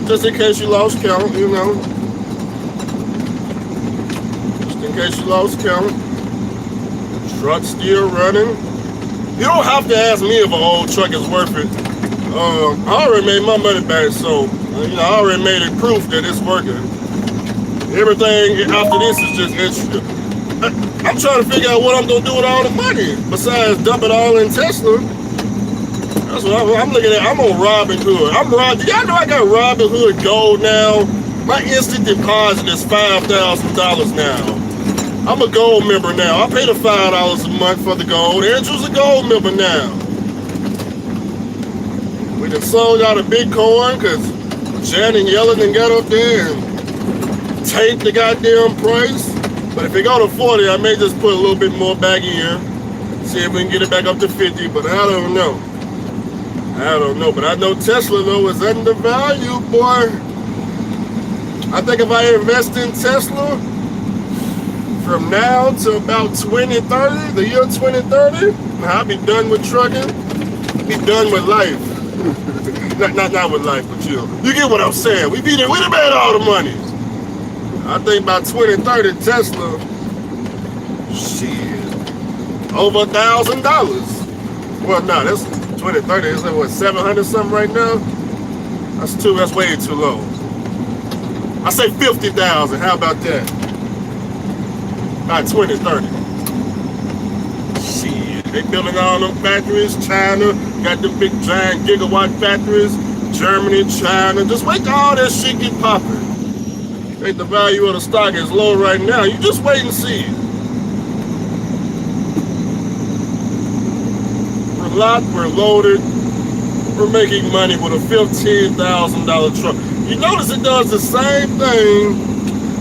Just in case you lost count, you know. Just in case you lost count. Truck still running. You don't have to ask me if an old truck is worth it. I already made my money back, so you know, I already made it proof that it's working. Everything after this is just extra. I'm trying to figure out what I'm gonna do with all the money besides dump it all in Tesla. That's what I'm looking at. I'm on Robinhood. Y'all know I got Robinhood Gold now. My instant deposit is $5,000 now. I'm a gold member now. I pay the $5 a month for the gold. Andrew's a gold member now. We done sold out of Bitcoin because Janet Yellen done got up there and tanked the goddamn price. But if it go to 40, I may just put a little bit more back in. See if we can get it back up to 50, but I don't know. I don't know, but I know Tesla though is undervalued, boy. I think if I invest in Tesla from now to about 2030, the year 2030, I'll be done with trucking, be done with life. not with life, but you get what I'm saying. We done made all the money. I think by 2030, Tesla, shit, over $1,000. Well, no, that's 2030. It's like what, 700 something right now? That's way too low. I say 50,000. How about that? By 2030. Shit, they building all them factories. China got them big giant gigawatt factories. Germany, China. Just wait till all that shit get popping. I think the value of the stock is low right now. You just wait and see. We're locked, we're loaded. We're making money with a $15,000 truck. You notice it does the same thing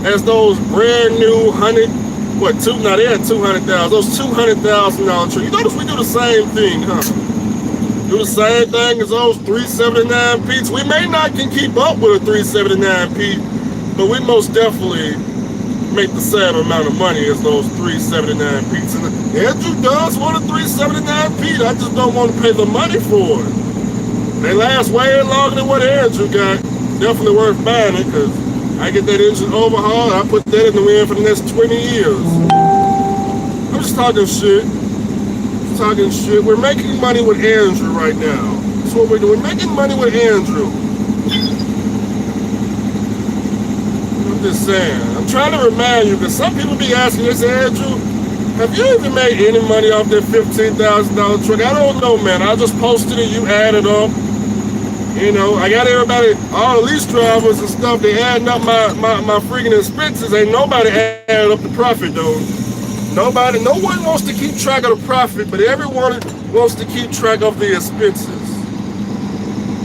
as those brand new they had 200,000. Those $200,000 trucks. You notice we do the same thing, huh? Do the same thing as those 379Ps. We may not can keep up with a 379P, but we most definitely make the same amount of money as those 379Ps. And Andrew does want a 379P. I just don't want to pay the money for it. They last way longer than what Andrew got. Definitely worth buying it because I get that engine overhauled. I put that in the wind for the next 20 years. I'm just talking shit. We're making money with Andrew right now. That's what we're doing. We're making money with Andrew. I'm just saying. I'm trying to remind you because some people be asking this, Andrew, have you even made any money off that $15,000 truck? I don't know, man. I just posted it. You added up. You know, I got everybody, all the lease drivers and stuff, they adding up my freaking expenses. Ain't nobody adding up the profit, though. No one wants to keep track of the profit, but everyone wants to keep track of the expenses.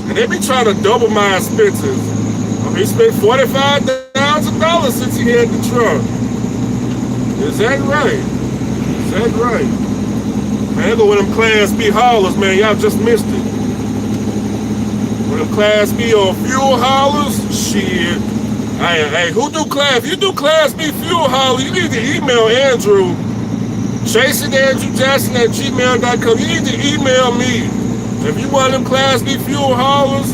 And they be trying to double my expenses. He spent $45,000 since he had the truck. Is that right? Man, go with them Class B haulers, man. Y'all just missed it. With them Class B or fuel haulers, shit. Hey, who do Class? If you do Class B fuel hauler, you need to email Andrew. ChasingAndrewJackson@gmail.com. You need to email me. If you want them Class B fuel haulers,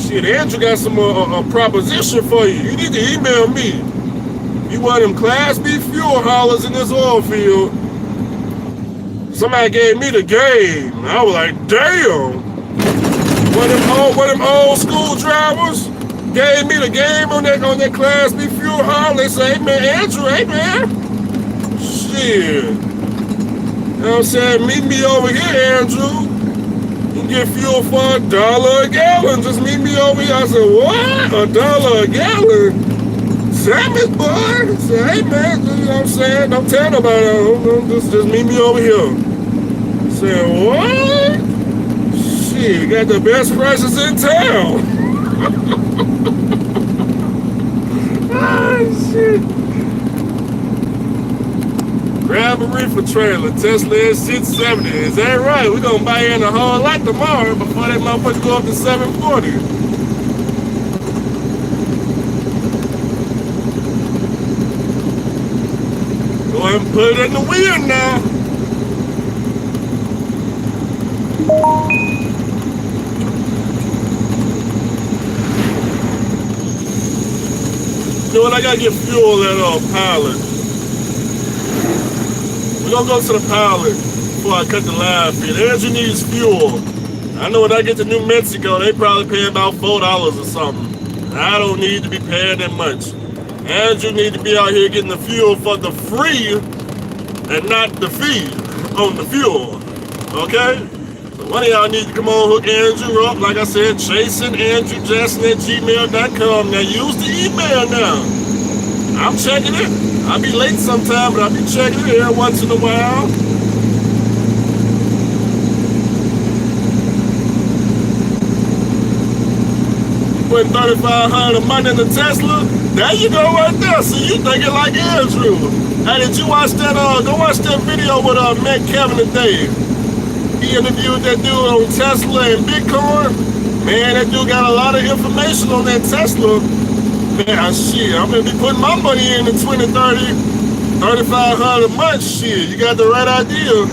shit, Andrew got some a proposition for you. You need to email me. You want them Class B fuel haulers in this oil field. Somebody gave me the game. I was like, damn. One of them old school drivers gave me the game on that Class B fuel hauler. They say, hey man, Andrew, hey man. Shit. You know what I'm saying? Meet me over here, Andrew. You get fuel for $1 a gallon. Just meet me over here. I said, what? $1 a gallon? Damn it, boy. I said, hey man, you know what I'm saying? Don't tell nobody. Just meet me over here. I said, what? Shit, you got the best prices in town. Ah, shit. Grab a reefer trailer. Tesla is 670. Is that right? We're going to buy in a whole lot tomorrow before that motherfucker go up to 740. and put it in the wind now. You know what? I gotta get fuel at Pilot. We're gonna go to the Pilot before I cut the live feed. Andrew needs fuel. I know when I get to New Mexico, they probably pay about $4 or something. I don't need to be paying that much. Andrew need to be out here getting the fuel for the free and not the fee on the fuel. Okay? So one of y'all need to come on, hook Andrew up. Like I said, ChasingAndrewJackson@gmail.com. Now use the email now. I'm checking it. I'll be late sometime, but I'll be checking it here once in a while. Putting $3,500 a month in the Tesla. There you go right there. See, you thinking like Andrew. Hey, did you watch that? Go watch that video with Matt Kevin today. He interviewed that dude on Tesla and Bitcoin. Man, that dude got a lot of information on that Tesla. Man, shit, I'm gonna be putting my money in 2030, $3,500 a month. Shit, you got the right idea.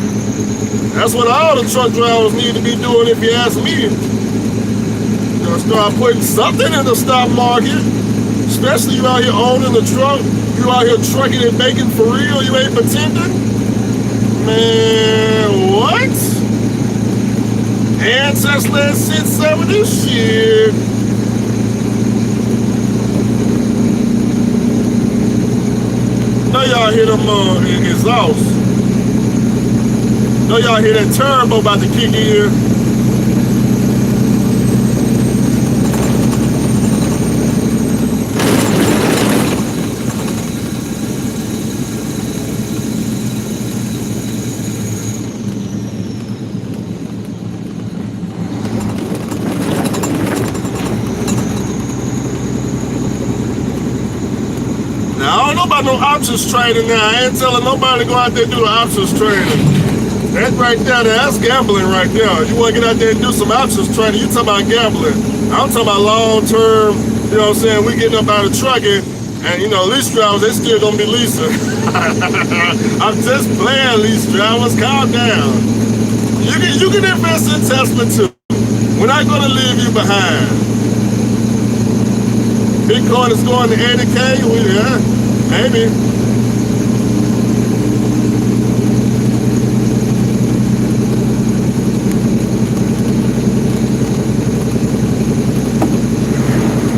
That's what all the truck drivers need to be doing, if you ask me. You're gonna start putting something in the stock market, especially you out here owning the truck. You out here trucking and making for real. You ain't pretending. Man, what? And Tesla at 670, shit. Know y'all hear them exhaust. Know y'all hear that turbo about to kick in. No options trading now. I ain't telling nobody to go out there and do the options trading. That right there, that's gambling right there. You want to get out there and do some options trading, you talking about gambling. I'm talking about long term, you know what I'm saying? We getting up out of trucking, and you know, lease drivers, they still gonna be leasing. I'm just playing, lease drivers, calm down. You can invest in Tesla too. We're not gonna leave you behind. Bitcoin is going to 80K, yeah. Maybe.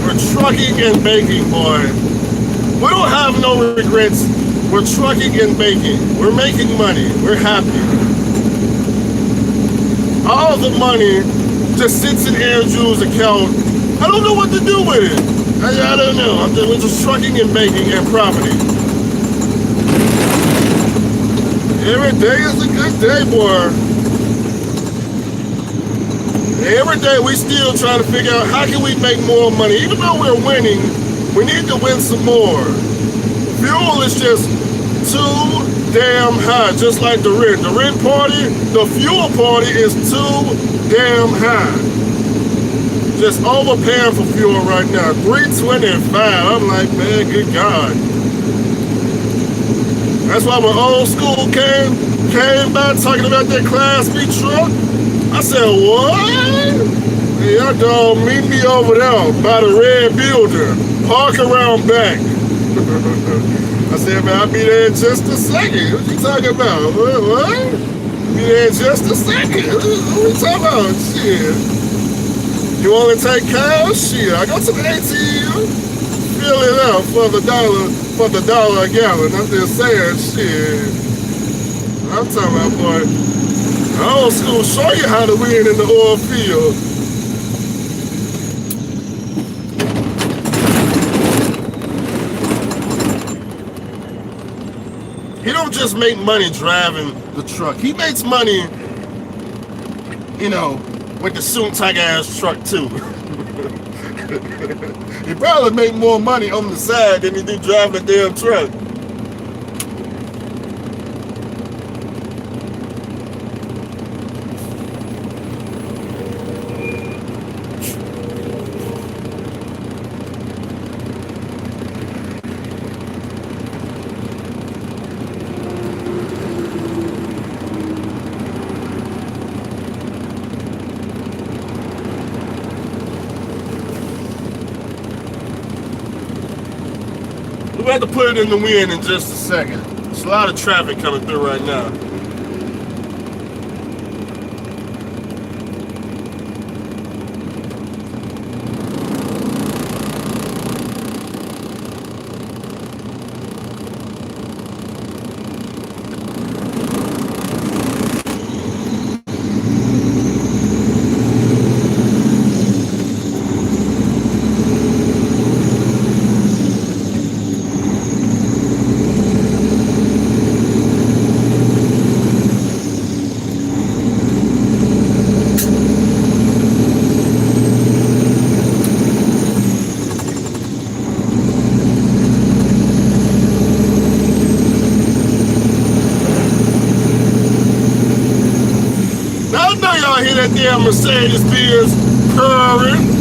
We're trucking and baking, boy. We don't have no regrets. We're trucking and baking. We're making money. We're happy. All the money just sits in Andrew's account. I don't know what to do with it. I don't know. We're just trucking and baking and property. Every day is a good day, boy. Every day we still trying to figure out how can we make more money. Even though we're winning, we need to win some more. Fuel is just too damn high, just like the rent. The rent party, the fuel party is too damn high. Just overpaying for fuel right now. $3.25. I'm like, man, good God. That's why when old school came by talking about that Class B truck, I said, what? Hey, y'all dog, meet me over there by the red building. Park around back. I said, man, I'll be there in just a second. What you talking about? What? Be there in just a second. What you talking about? Shit. You want to take cash? Shit, I go to the ATM, fill it up for the dollar a gallon. I'm just saying, shit. I'm talking about, boy, old school show you how to win in the oil field. He don't just make money driving the truck. He makes money, you know, with the Soontak ass truck too. He probably make more money on the side than he do driving a damn truck. We have to put it in the wind in just a second. There's a lot of traffic coming through right now. That damn Mercedes-Benz purring.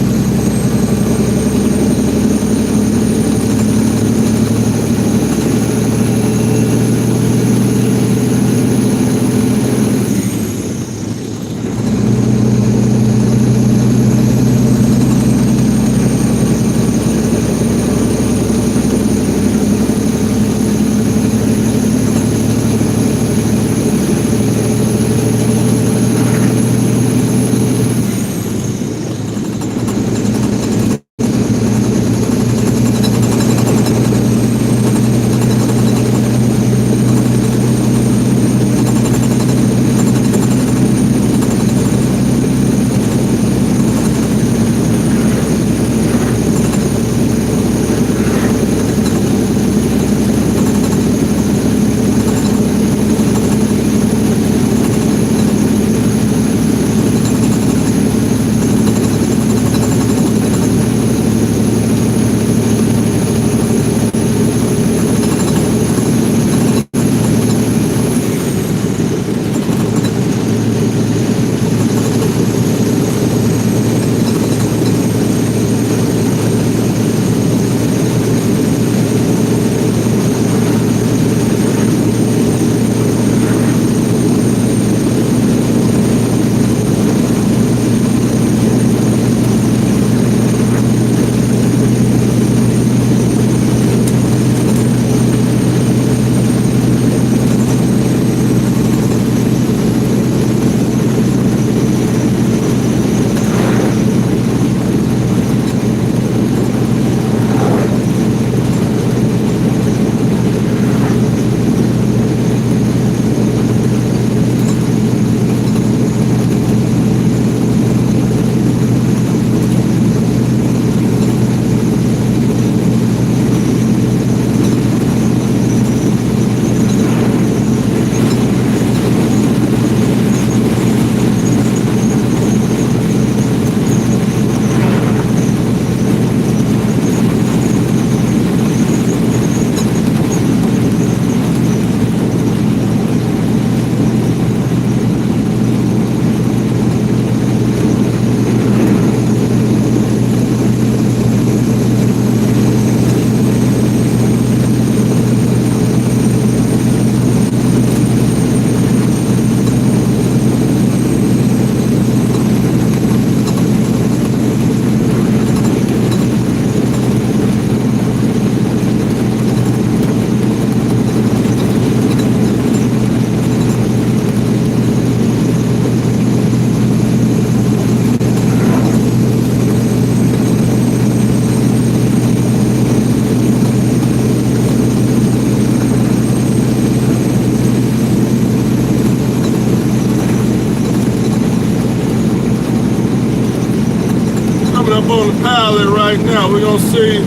Up on the pilot right now. We're gonna see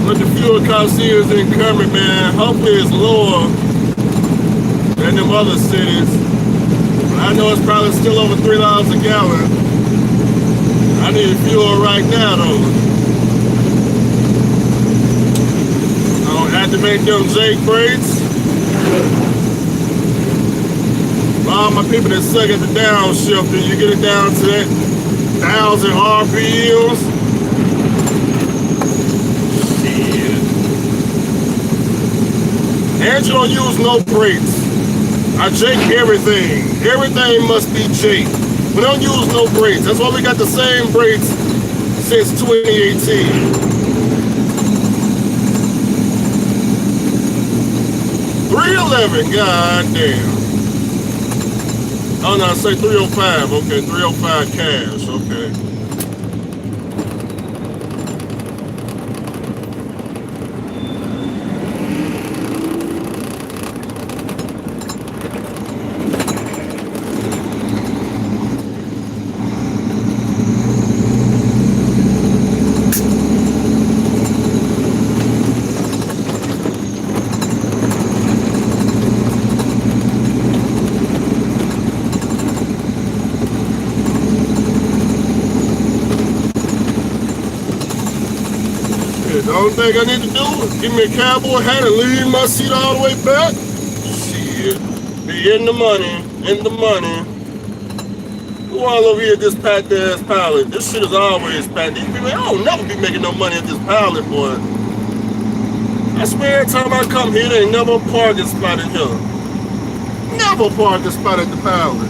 what the fuel cost is in Kermit, man. Hopefully it's lower than them other cities. But I know it's probably still over $3 a gallon. I need fuel right now though. I'll activate them Jake brakes. All my people that suck at the downshifter, you get it down to that 1,000 RPMs. Shit. And you don't use no brakes. I jake everything. Everything must be jaked. We don't use no brakes. That's why we got the same brakes since 2018. 311. God damn. Oh no, I say 305. Okay, 305 cash. Okay. The only thing I need to do is give me a cowboy hat and leave my seat all the way back. Shit. Be in the money. In the money. Who all over here this packed ass pilot? This shit is always packed. These people, I don't never be making no money at this pilot, boy. I swear every time I come here, there ain't never a parking spot in here. Never a parking spot at the pilot.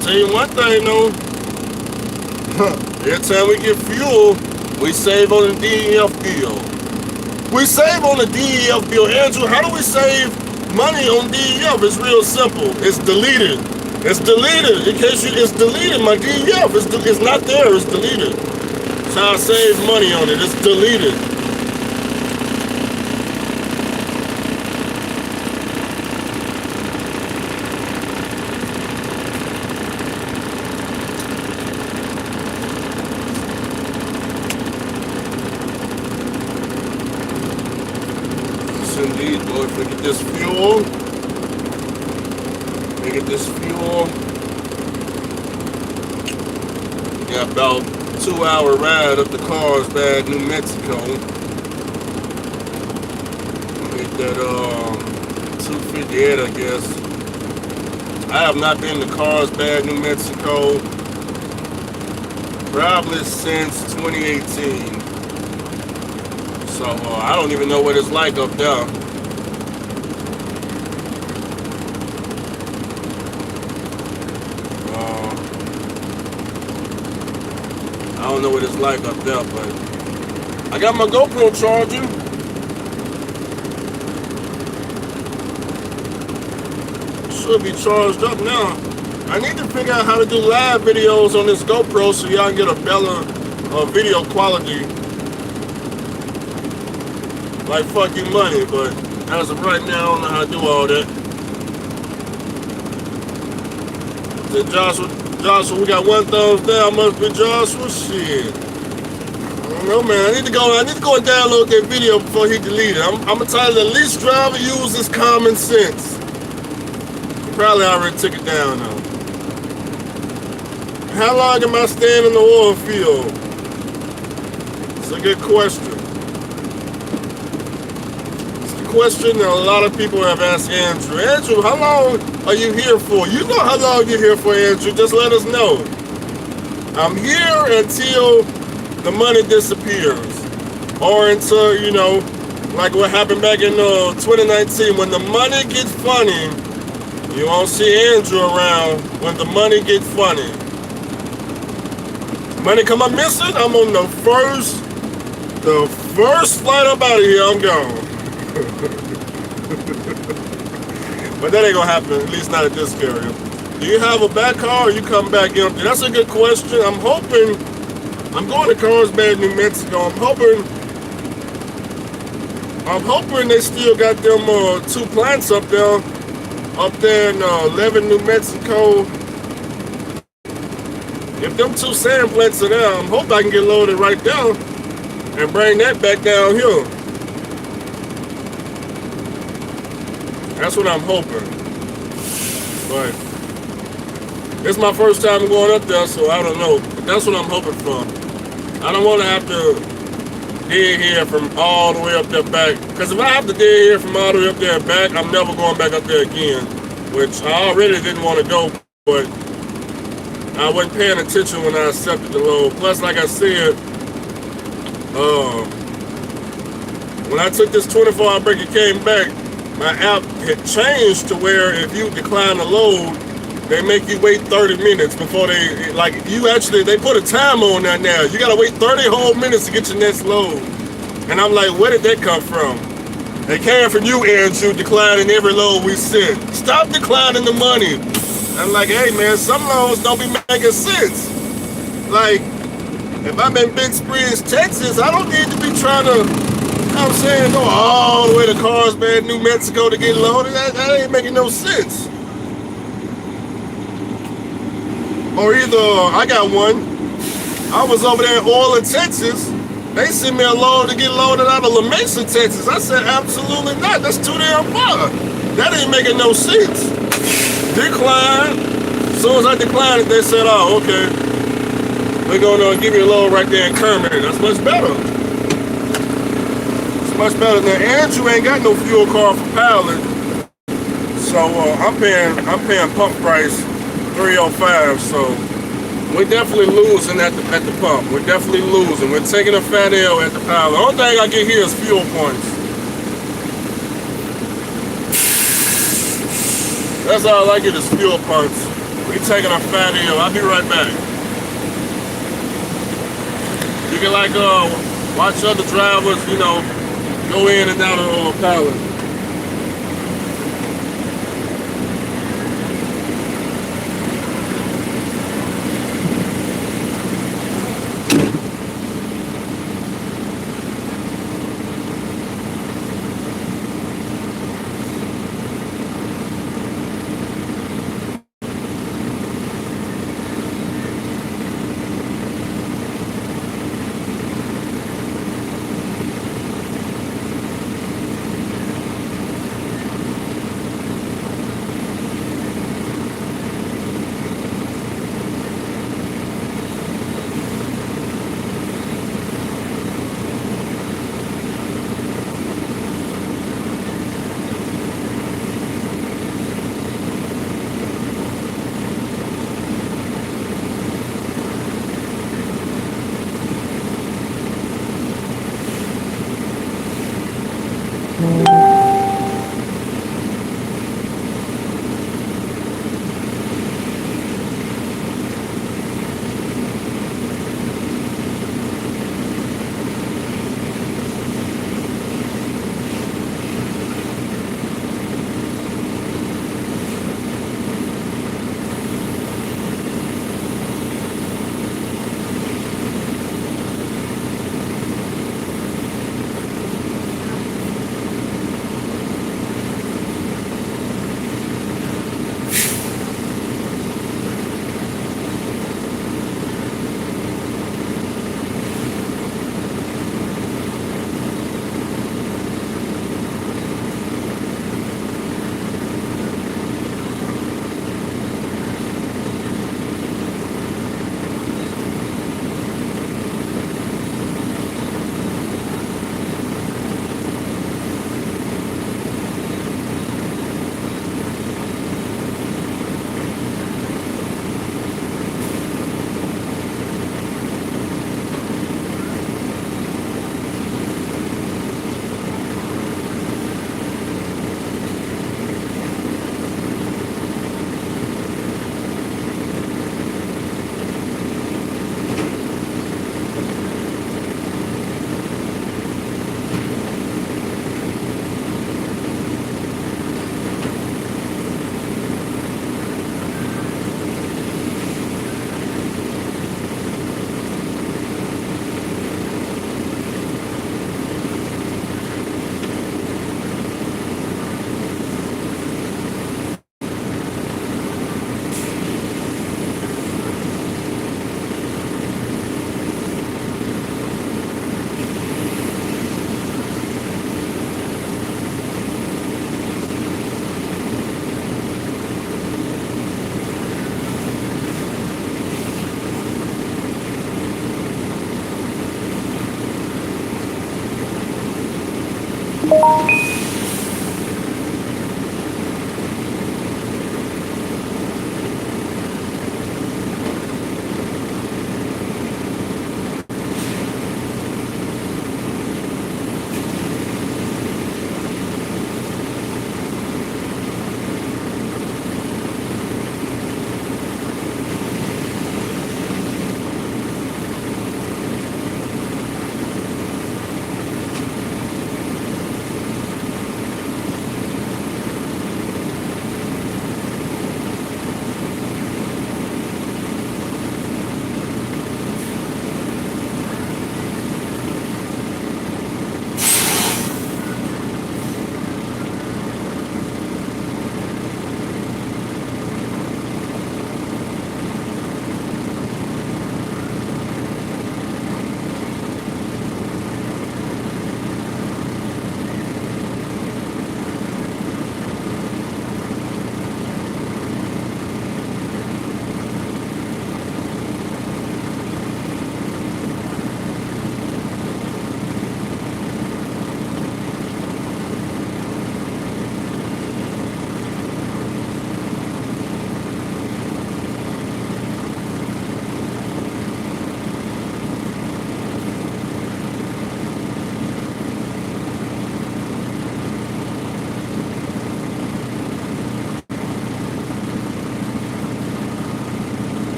Tell you one thing though, every time we get fuel, we save on the DEF bill. We save on the DEF bill. Andrew, how do we save money on DEF? It's real simple. It's deleted. It's deleted. In case you, it's deleted. My DEF, it's not there. It's deleted. That's how I save money on it. It's deleted. Indeed, boy, if we get this fuel, got about 2-hour ride up to Carlsbad, New Mexico. Get that 258, I guess. I have not been to Carlsbad, New Mexico, probably since 2018. So I don't even know what it's like up there. I don't know what it's like up there, but I got my GoPro charging. Should be charged up now. I need to figure out how to do live videos on this GoPro so y'all can get a better video quality. Like fucking money, but as of right now, I don't know how to do all that. Said Joshua, we got 1 thumbs down. Must be Joshua. Shit. I don't know, man. I need to go and download that video before he delete it. I'm gonna tell the least driver uses common sense. Probably already took it down though. How long am I staying in the oil field? It's a good question. Question that a lot of people have asked Andrew. Andrew, how long are you here for? You know how long you're here for, Andrew. Just let us know. I'm here until the money disappears. Or until, you know, like what happened back in 2019. When the money gets funny, you won't see Andrew around when the money gets funny. Money come up missing, I'm on the first flight up out of here, I'm gone. But that ain't gonna happen, at least not at this carrier. Do you have a back car or you come back empty? That's a good question. I'm going to Carlsbad, New Mexico. I'm hoping I'm hoping they still got them 2 plants up there in Levin, New Mexico. If them 2 sand plants are there, I'm hoping I can get loaded right there and bring that back down here. That's what I'm hoping. But it's my first time going up there, so I don't know. But that's what I'm hoping for. I don't want to have to dig here from all the way up there back. Because if I have to dig here from all the way up there back, I'm never going back up there again. Which I already didn't want to go, but I wasn't paying attention when I accepted the load. Plus, like I said, when I took this 24-hour break and came back, my app had changed to where if you decline the load, they make you wait 30 minutes before they, like, they put a time on that now. You gotta wait 30 whole minutes to get your next load. And I'm like, where did that come from? It came from you, Andrew, declining every load we sent. Stop declining the money. I'm like, hey man, some loads don't be making sense. Like, if I'm in Big Springs, Texas, I don't need to be trying to, you know what I'm saying, go all the way to Carlsbad, New Mexico to get loaded. That ain't making no sense. Or either, I got one, I was over there in Orland, Texas. They sent me a load to get loaded out of La Mesa, Texas. I said, absolutely not. That's too damn far. That ain't making no sense. Decline. As soon as I declined it, they said, oh, okay. We're going to give you a load right there in Kermit. That's much better. It's much better than Andrew ain't got no fuel card for pallet. So I'm paying pump price $3.05. So we're definitely losing at the pump. We're definitely losing. We're taking a fat L at the pallet. The only thing I get here is fuel points. That's all I get is fuel points. We're taking a fat L. I'll be right back. You can like watch other drivers, go in and out on a pallet.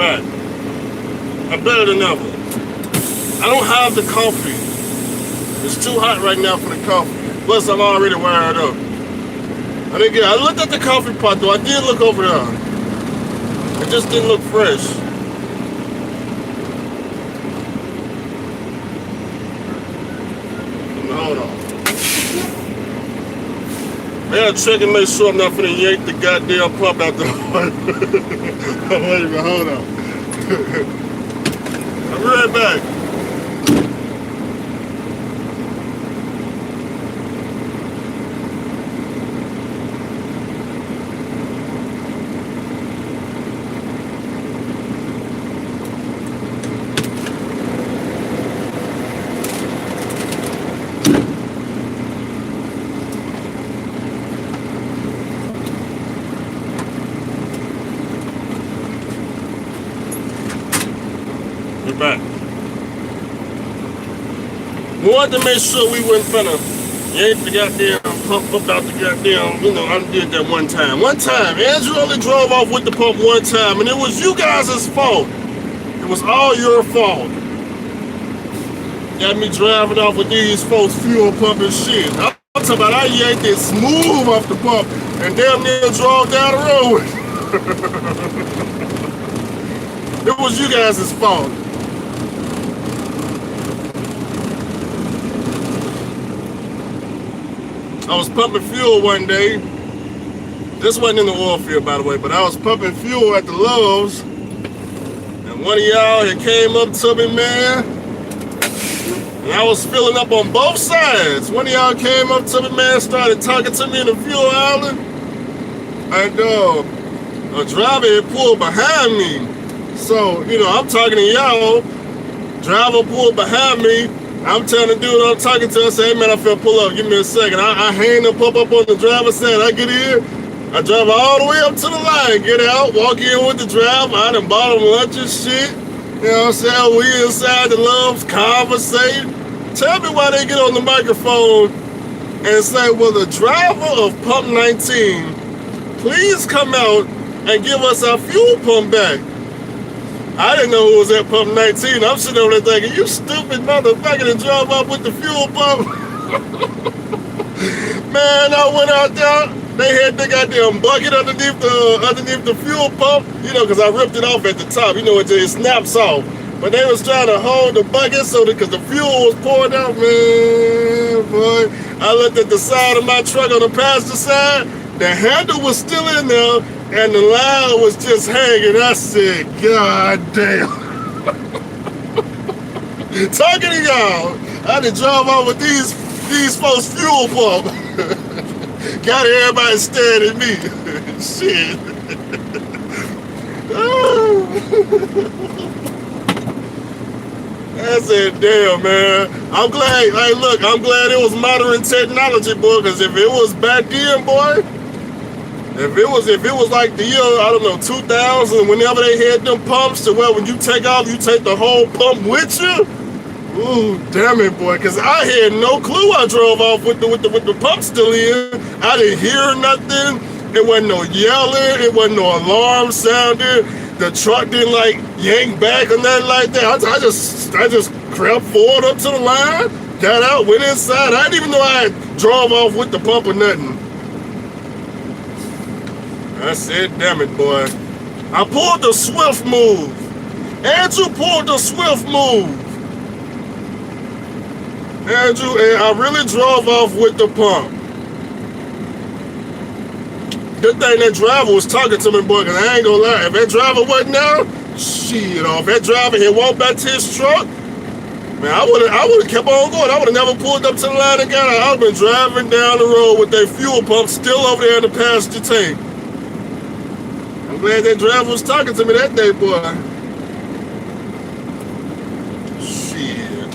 back. I'm better than ever. I don't have the coffee. It's too hot right now for the coffee. Plus, I'm already wired up. I looked at the coffee pot though. I did look over there. It just didn't look fresh. Hold on. I gotta check and make sure I'm not finna yank the goddamn pump out the water. Wait a minute, hold on. I'll be right back. Back. We wanted to make sure we weren't finna yank the goddamn pump up out the goddamn, I did that one time. One time, Andrew only drove off with the pump one time, and it was you guys' fault. It was all your fault. Got me driving off with these folks fuel pump and shit. I'm talking about I yanked it smooth off the pump and damn near drove down the road. It was you guys' fault. I was pumping fuel one day. This wasn't in the oil field, by the way, but I was pumping fuel at the Lowe's, and one of y'all had came up to me, man, and I was filling up on both sides. One of y'all came up to me, man, started talking to me in the fuel island, and a driver had pulled behind me. So, I'm talking to y'all, driver pulled behind me. I'm telling the dude I'm talking to, I say, hey man, I feel pull up, give me a second. I hang the pump up on the driver's side, I get in, I drive all the way up to the line, get out, walk in with the driver, I done bought him lunch and shit. You know what I'm saying? We inside the Love's conversating. Tell me why they get on the microphone and say, well, the driver of Pump 19, please come out and give us our fuel pump back. I didn't know who was at Pump 19. I'm sitting over there thinking, you stupid motherfucker that drove up with the fuel pump. Man, I went out there. They had the goddamn bucket underneath the fuel pump, because I ripped it off at the top. It snaps off. But they was trying to hold the bucket because the fuel was pouring out, man, boy. I looked at the side of my truck on the passenger side. The handle was still in there. And the line was just hanging. I said, God damn. Talking to y'all, I done drove off with these folks' fuel pump. Got everybody staring at me. Shit. I said, damn, man. I'm glad it was modern technology, boy, because if it was back then, boy, If it was like the year, 2000, whenever they had them pumps to where when you take off, you take the whole pump with you. Ooh, damn it, boy, because I had no clue I drove off with the pump still in. I didn't hear nothing. It wasn't no yelling. It wasn't no alarm sounding. The truck didn't yank back or nothing like that. I just crept forward up to the line, got out, went inside. I didn't even know I had drove off with the pump or nothing. I said, damn it, boy. I pulled the swift move. Andrew pulled the swift move. Andrew, and I really drove off with the pump. Good thing that driver was talking to me, boy, because I ain't gonna lie. If that driver wasn't there, shit, if that driver had walked back to his truck, man, I would have kept on going. I would have never pulled up to the line and got out. I would have been driving down the road with that fuel pump still over there in the passenger tank. I'm glad that driver was talking to me that day, boy. Shit.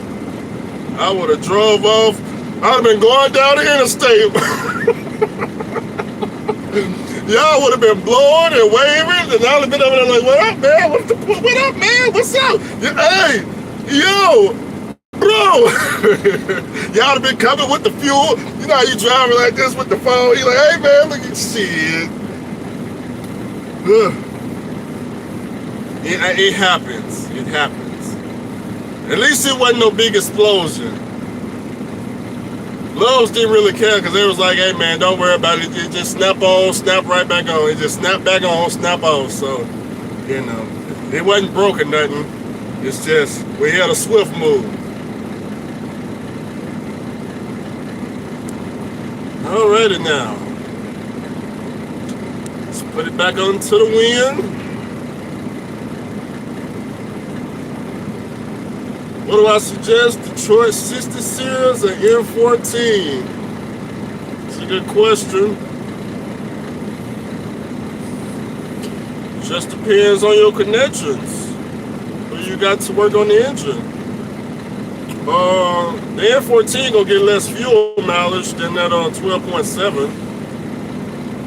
I would have drove off. I'd have been going down the interstate. Y'all would have been blowing and waving, and I'd have been over there like, what up, man? What up, man? What's up? Hey, yo, bro. Y'all have been coming with the fuel. You know how you driving like this with the phone? You like, hey, man, look at shit. It happens. It happens. At least it wasn't no big explosion. Lowe's didn't really care because they was like, hey man, don't worry about it. It just snap on, snap right back on. It just snap back on, snap off. So, you know, it wasn't broken nothing. It's just, we had a swift move. Alrighty now. Let's put it back onto the wind. What do I suggest? Detroit 60 series or M14? It's a good question. Just depends on your connections. Who you got to work on the engine. The M14 gonna get less fuel mileage than that 12.7.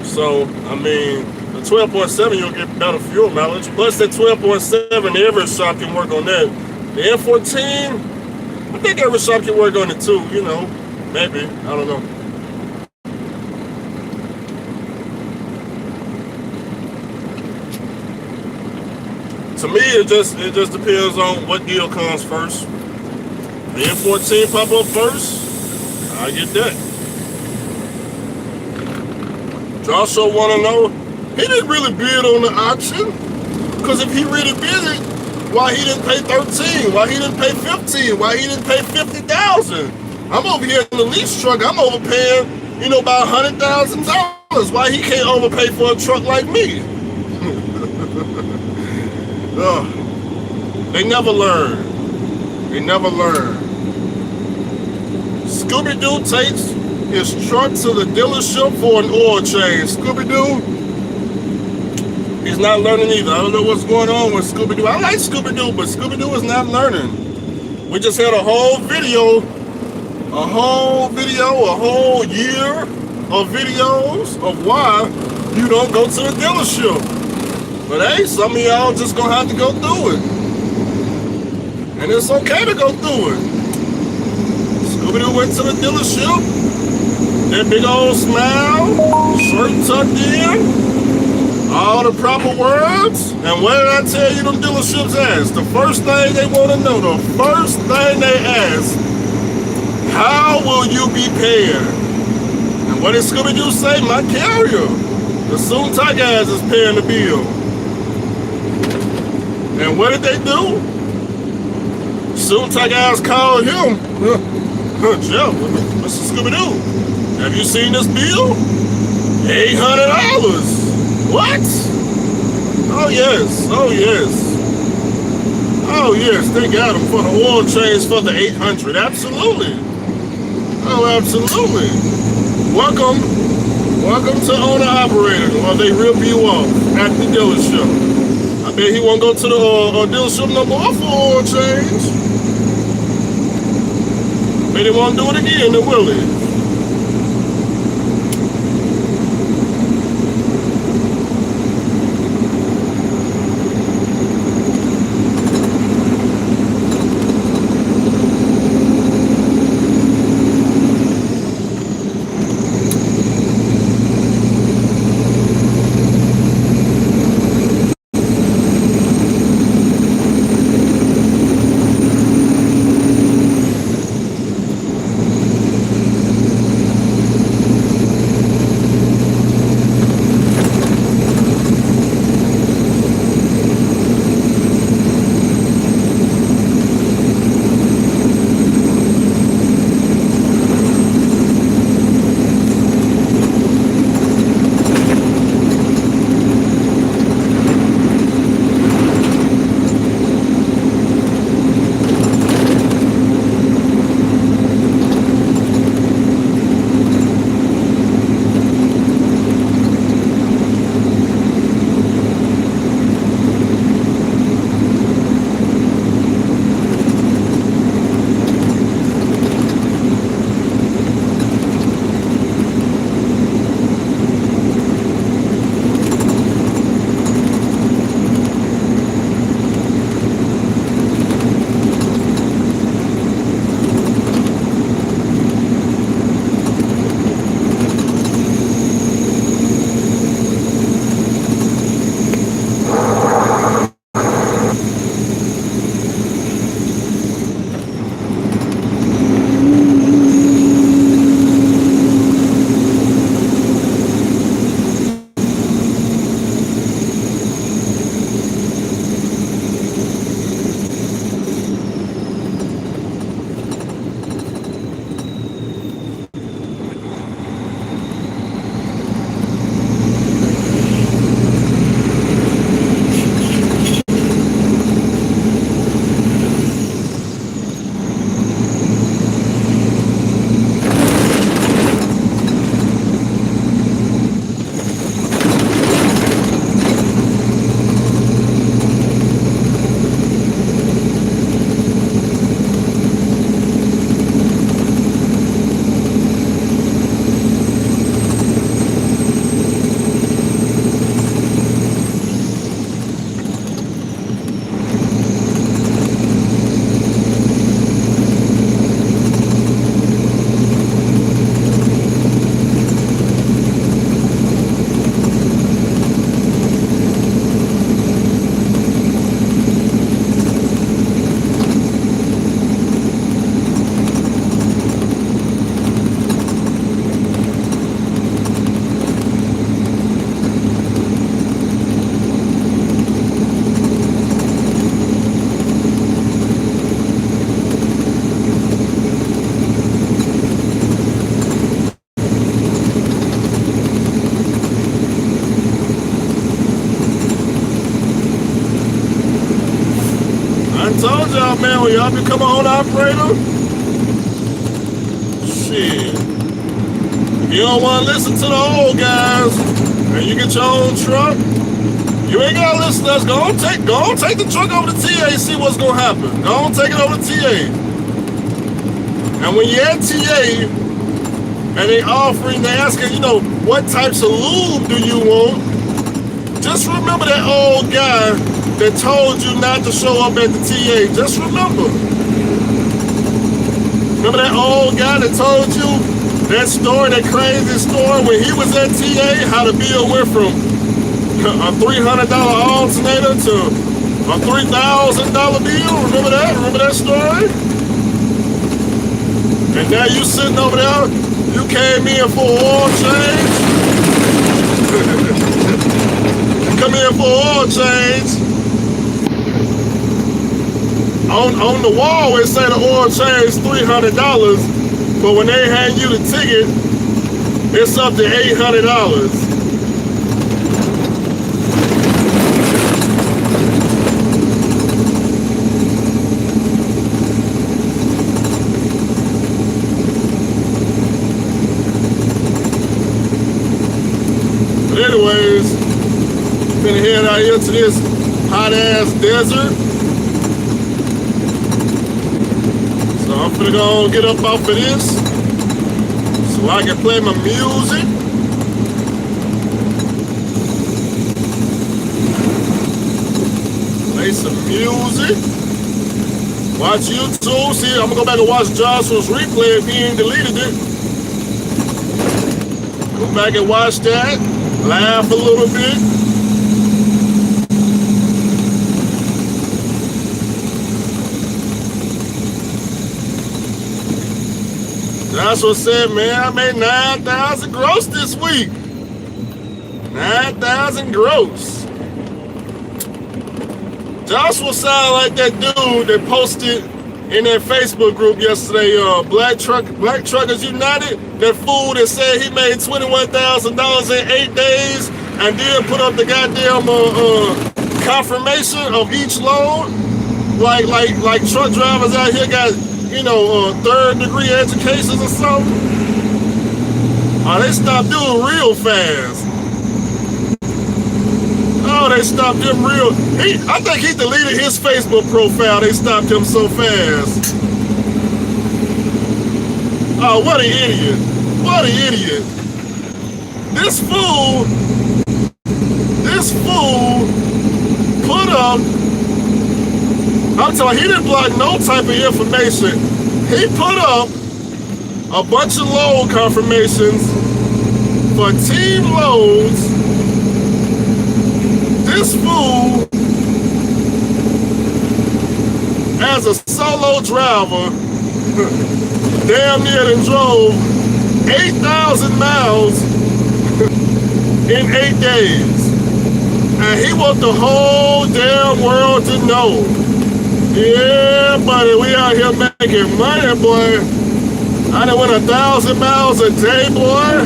So, I mean, the 12.7 you'll get better fuel mileage. Plus that 12.7, every shop can work on that. The M14, I think every shop can work on it too, you know, maybe, I don't know. To me, it just depends on what deal comes first. The M14 pop up first, I get that. Joshua want to know, he didn't really bid on the auction, because if he really bid it, why he didn't pay 13? Why he didn't pay 15? Why he didn't pay 50,000? I'm over here in the lease truck. I'm overpaying, you know, about $100,000. Why he can't overpay for a truck like me? They never learn. They never learn. Scooby-Doo takes his truck to the dealership for an oil change. Scooby-Doo, he's not learning either. I don't know what's going on with Scooby-Doo. I like Scooby-Doo, but Scooby-Doo is not learning. We just had a whole year of videos of why you don't go to the dealership. But hey, some of y'all just gonna have to go through it. And it's okay to go through it. Scooby-Doo went to the dealership, that big old smile, shirt tucked in, all the proper words, and what did I tell you them dealerships ask? The first thing they want to know, the first thing they ask, how will you be paid? And what did Scooby-Doo say? My carrier. The Soontai guys is paying the bill. And what did they do? Soontai guys called him. Jeff, Mr. Scooby-Doo, have you seen this bill? $800. What? Oh yes, oh yes. Oh yes, they got him for the oil change for the 800. Absolutely. Oh, absolutely. Welcome to owner operator while they rip you off at the dealership. I bet he won't go to the dealership no more for oil change. Bet he won't do it again, will he? told y'all, man, when y'all become a owner operator, shit. If you don't want to listen to the old guys, and you get your own truck, you ain't gotta listen to us. Go on, take the truck over to TA, see what's gonna happen. Go on, take it over to TA. And when you're at TA, and they asking, you know, what types of lube do you want? Just remember that old guy that told you not to show up at the TA. Just remember. Remember that old guy that told you that story, that crazy story when he was at TA, how the bill went from a $300 alternator to a $3,000 bill? Remember that? Remember that story? And now you sitting over there, you came in for oil change. Come in for oil change. On the wall it say the oil change $300, but when they hand you the ticket, it's up to $800. Anyways, finna head out here to this hot ass desert. So I'm finna go get up off of this so I can play my music. Play some music. Watch YouTube. See, I'm gonna go back and watch Joshua's replay if he ain't deleted it. Go back and watch that. Laugh a little bit. Joshua said, man, I made 9,000 gross this week. 9,000 gross. Joshua sounded like that dude that posted in that Facebook group yesterday, Black Truckers United, that fool that said he made $21,000 in 8 days and then put up the goddamn confirmation of each load. Like truck drivers out here got, you know, third-degree educations or something. Oh, they stopped doing real fast. Oh, they stopped him real. I think he deleted his Facebook profile. They stopped him so fast. Oh, what an idiot. What an idiot. This fool put up, I'm telling you, he didn't block no type of information. He put up a bunch of load confirmations for team loads. This fool, as a solo driver, damn near done drove 8,000 miles in 8 days. And he wants the whole damn world to know. Yeah, buddy, we out here making money, boy. I done went 1,000 miles a day, boy.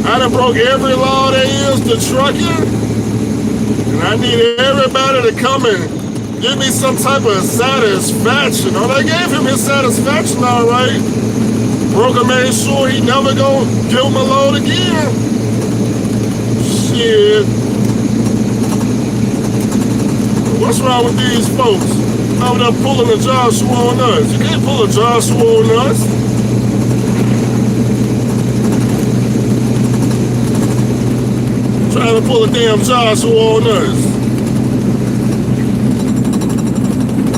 I done broke every law there is to trucking. And I need everybody to come and give me some type of satisfaction. Oh, they gave him his satisfaction, all right. Broker made sure he never gonna give him a load again. Shit. What's wrong with these folks? Over there pulling a Joshua on us. You can't pull a Joshua on us. Trying to pull a damn Joshua on us.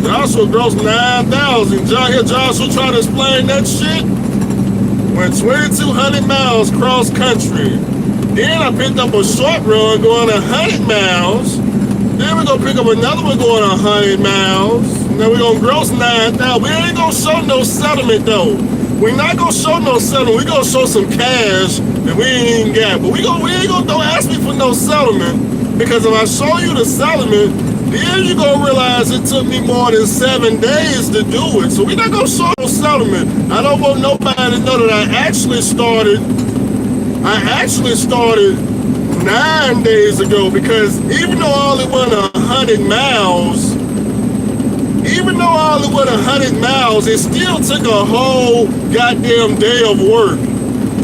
Joshua grossed 9,000. Y'all hear Joshua trying to explain that shit? Went 2,200 miles cross country. Then I picked up a short run going 100 miles. Then we're gonna pick up another one going 100 miles. And then we're gonna gross 9,000. We ain't gonna show no settlement though. We're not gonna show no settlement. We're gonna show some cash that we ain't even got. But we ain't gonna don't ask me for no settlement, because if I show you the settlement, then you're gonna realize it took me more than 7 days to do it. So we're not gonna show no settlement. I don't want nobody to know that I actually started 9 days ago, because even though I only went 100 miles, even though all it went 100 miles, it still took a whole goddamn day of work.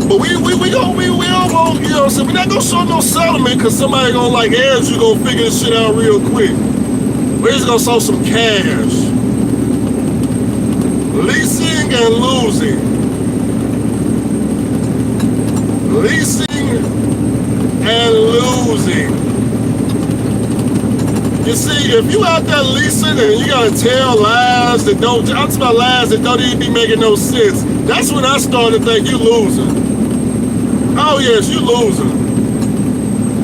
But we all won't, you know what I'm saying? We're not gonna show no settlement because somebody gonna like Andrew gonna figure this shit out real quick. We're just gonna show some cash. Leasing and losing. Leasing and losing. You see, if you out there leasing and you gotta tell lies that don't, I'm talking about lies that don't even be making no sense, that's when I started to think you losing. Oh yes, you losing.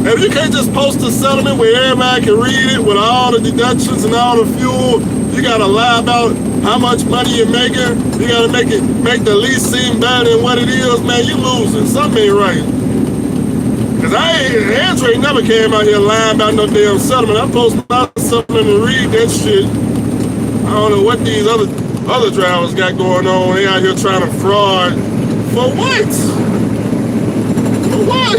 If you can't just post a settlement where everybody can read it with all the deductions and all the fuel, you gotta lie about how much money you're making. You gotta make the lease seem better than what it is, man. You losing. Something ain't right. Cause Andrew ain't never came out here lying about no damn settlement. I post my settlement and read that shit. I don't know what these other drivers got going on. They out here trying to fraud. For what? For what?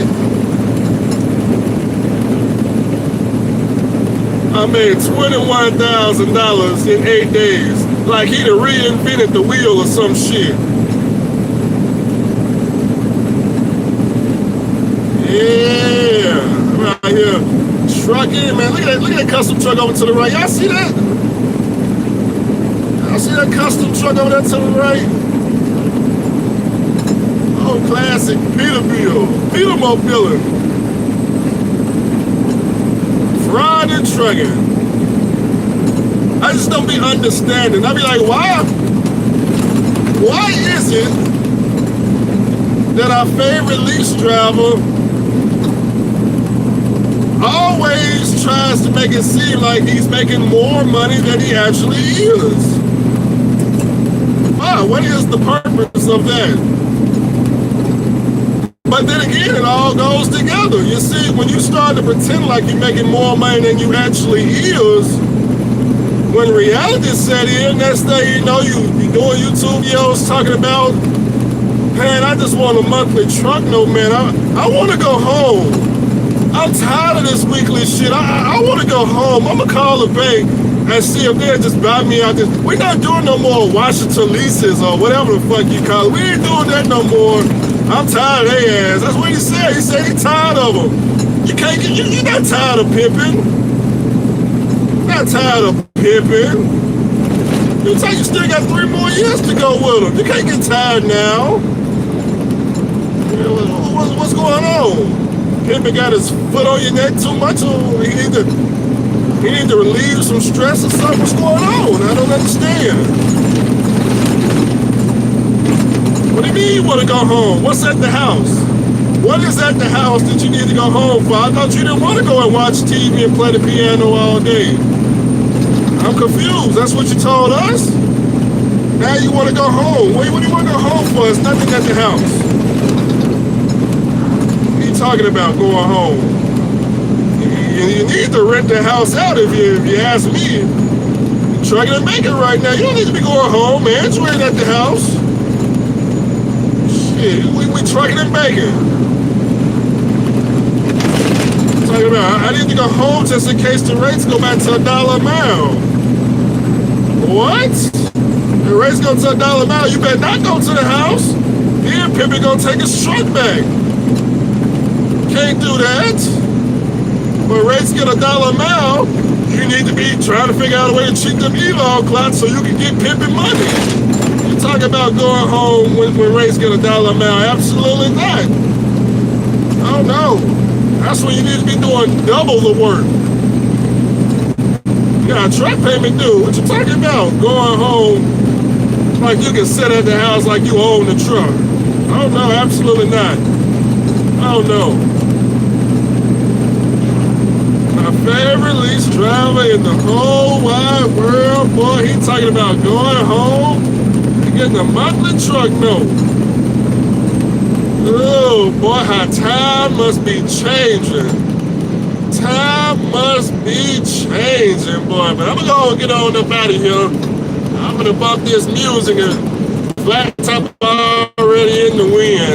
I made $21,000 in 8 days. Like he'd have reinvented the wheel or some shit. Yeah. I'm out here trucking, man. Look at that custom truck over to the right. Y'all see that? Y'all see that custom truck over there to the right? Oh, classic Peterbilt. Petermobile. Fraud and trucking. I just don't be understanding. I be like, why is it that our favorite lease driver always tries to make it seem like he's making more money than he actually is? Wow, what is the purpose of that? But then again, it all goes together. You see, when you start to pretend like you're making more money than you actually is, when reality set in, next thing you know, you doing YouTube videos talking about, man, I just want a monthly truck note, man. I want to go home. I'm tired of this weekly shit. I want to go home. I'm going to call the bank and see if they'll just buy me out this. We're not doing no more Washington leases or whatever the fuck you call it. We ain't doing that no more. I'm tired of their ass. That's what he said. He said he's tired of them. You can't get, you're not tired of pimping. Not tired of pimping. You still got 3 more years to go with them. You can't get tired now. What's going on? Pimping got his foot on your neck too much, or he need to relieve some stress or something. What's going on? I don't understand. What do you mean you want to go home? What's at the house? What is at the house that you need to go home for? I thought you didn't want to go and watch TV and play the piano all day. I'm confused. That's what you told us? Now you want to go home. What do you want to go home for? It's nothing at the house. What are you talking about going home? You need to rent the house out if you ask me. You're trying to make it right now. You don't need to be going home, man. It's right at the house. Shit, we trucking and banking. Talking about, I need to go home just in case the rates go back to $1 a mile. What? The rates go to $1 a mile. You better not go to the house. Then Pippin gonna take his truck back. Can't do that. When rates get $1 a mile, you need to be trying to figure out a way to cheat them ELOG clots so you can get Pippin money. You talk about going home when rates get $1 a mile. Absolutely not. Oh no. That's when you need to be doing double the work. You got a truck payment due. What you talking about? Going home like you can sit at the house like you own the truck. Oh no, absolutely not. Oh no. My favorite lease driver in the whole wide world, boy, he talking about going home and getting a monthly truck note. Oh boy, how time must be changing. Time must be changing, boy. But I'm gonna go and get on up out of here. I'm gonna bump this music and flat top already in the wind.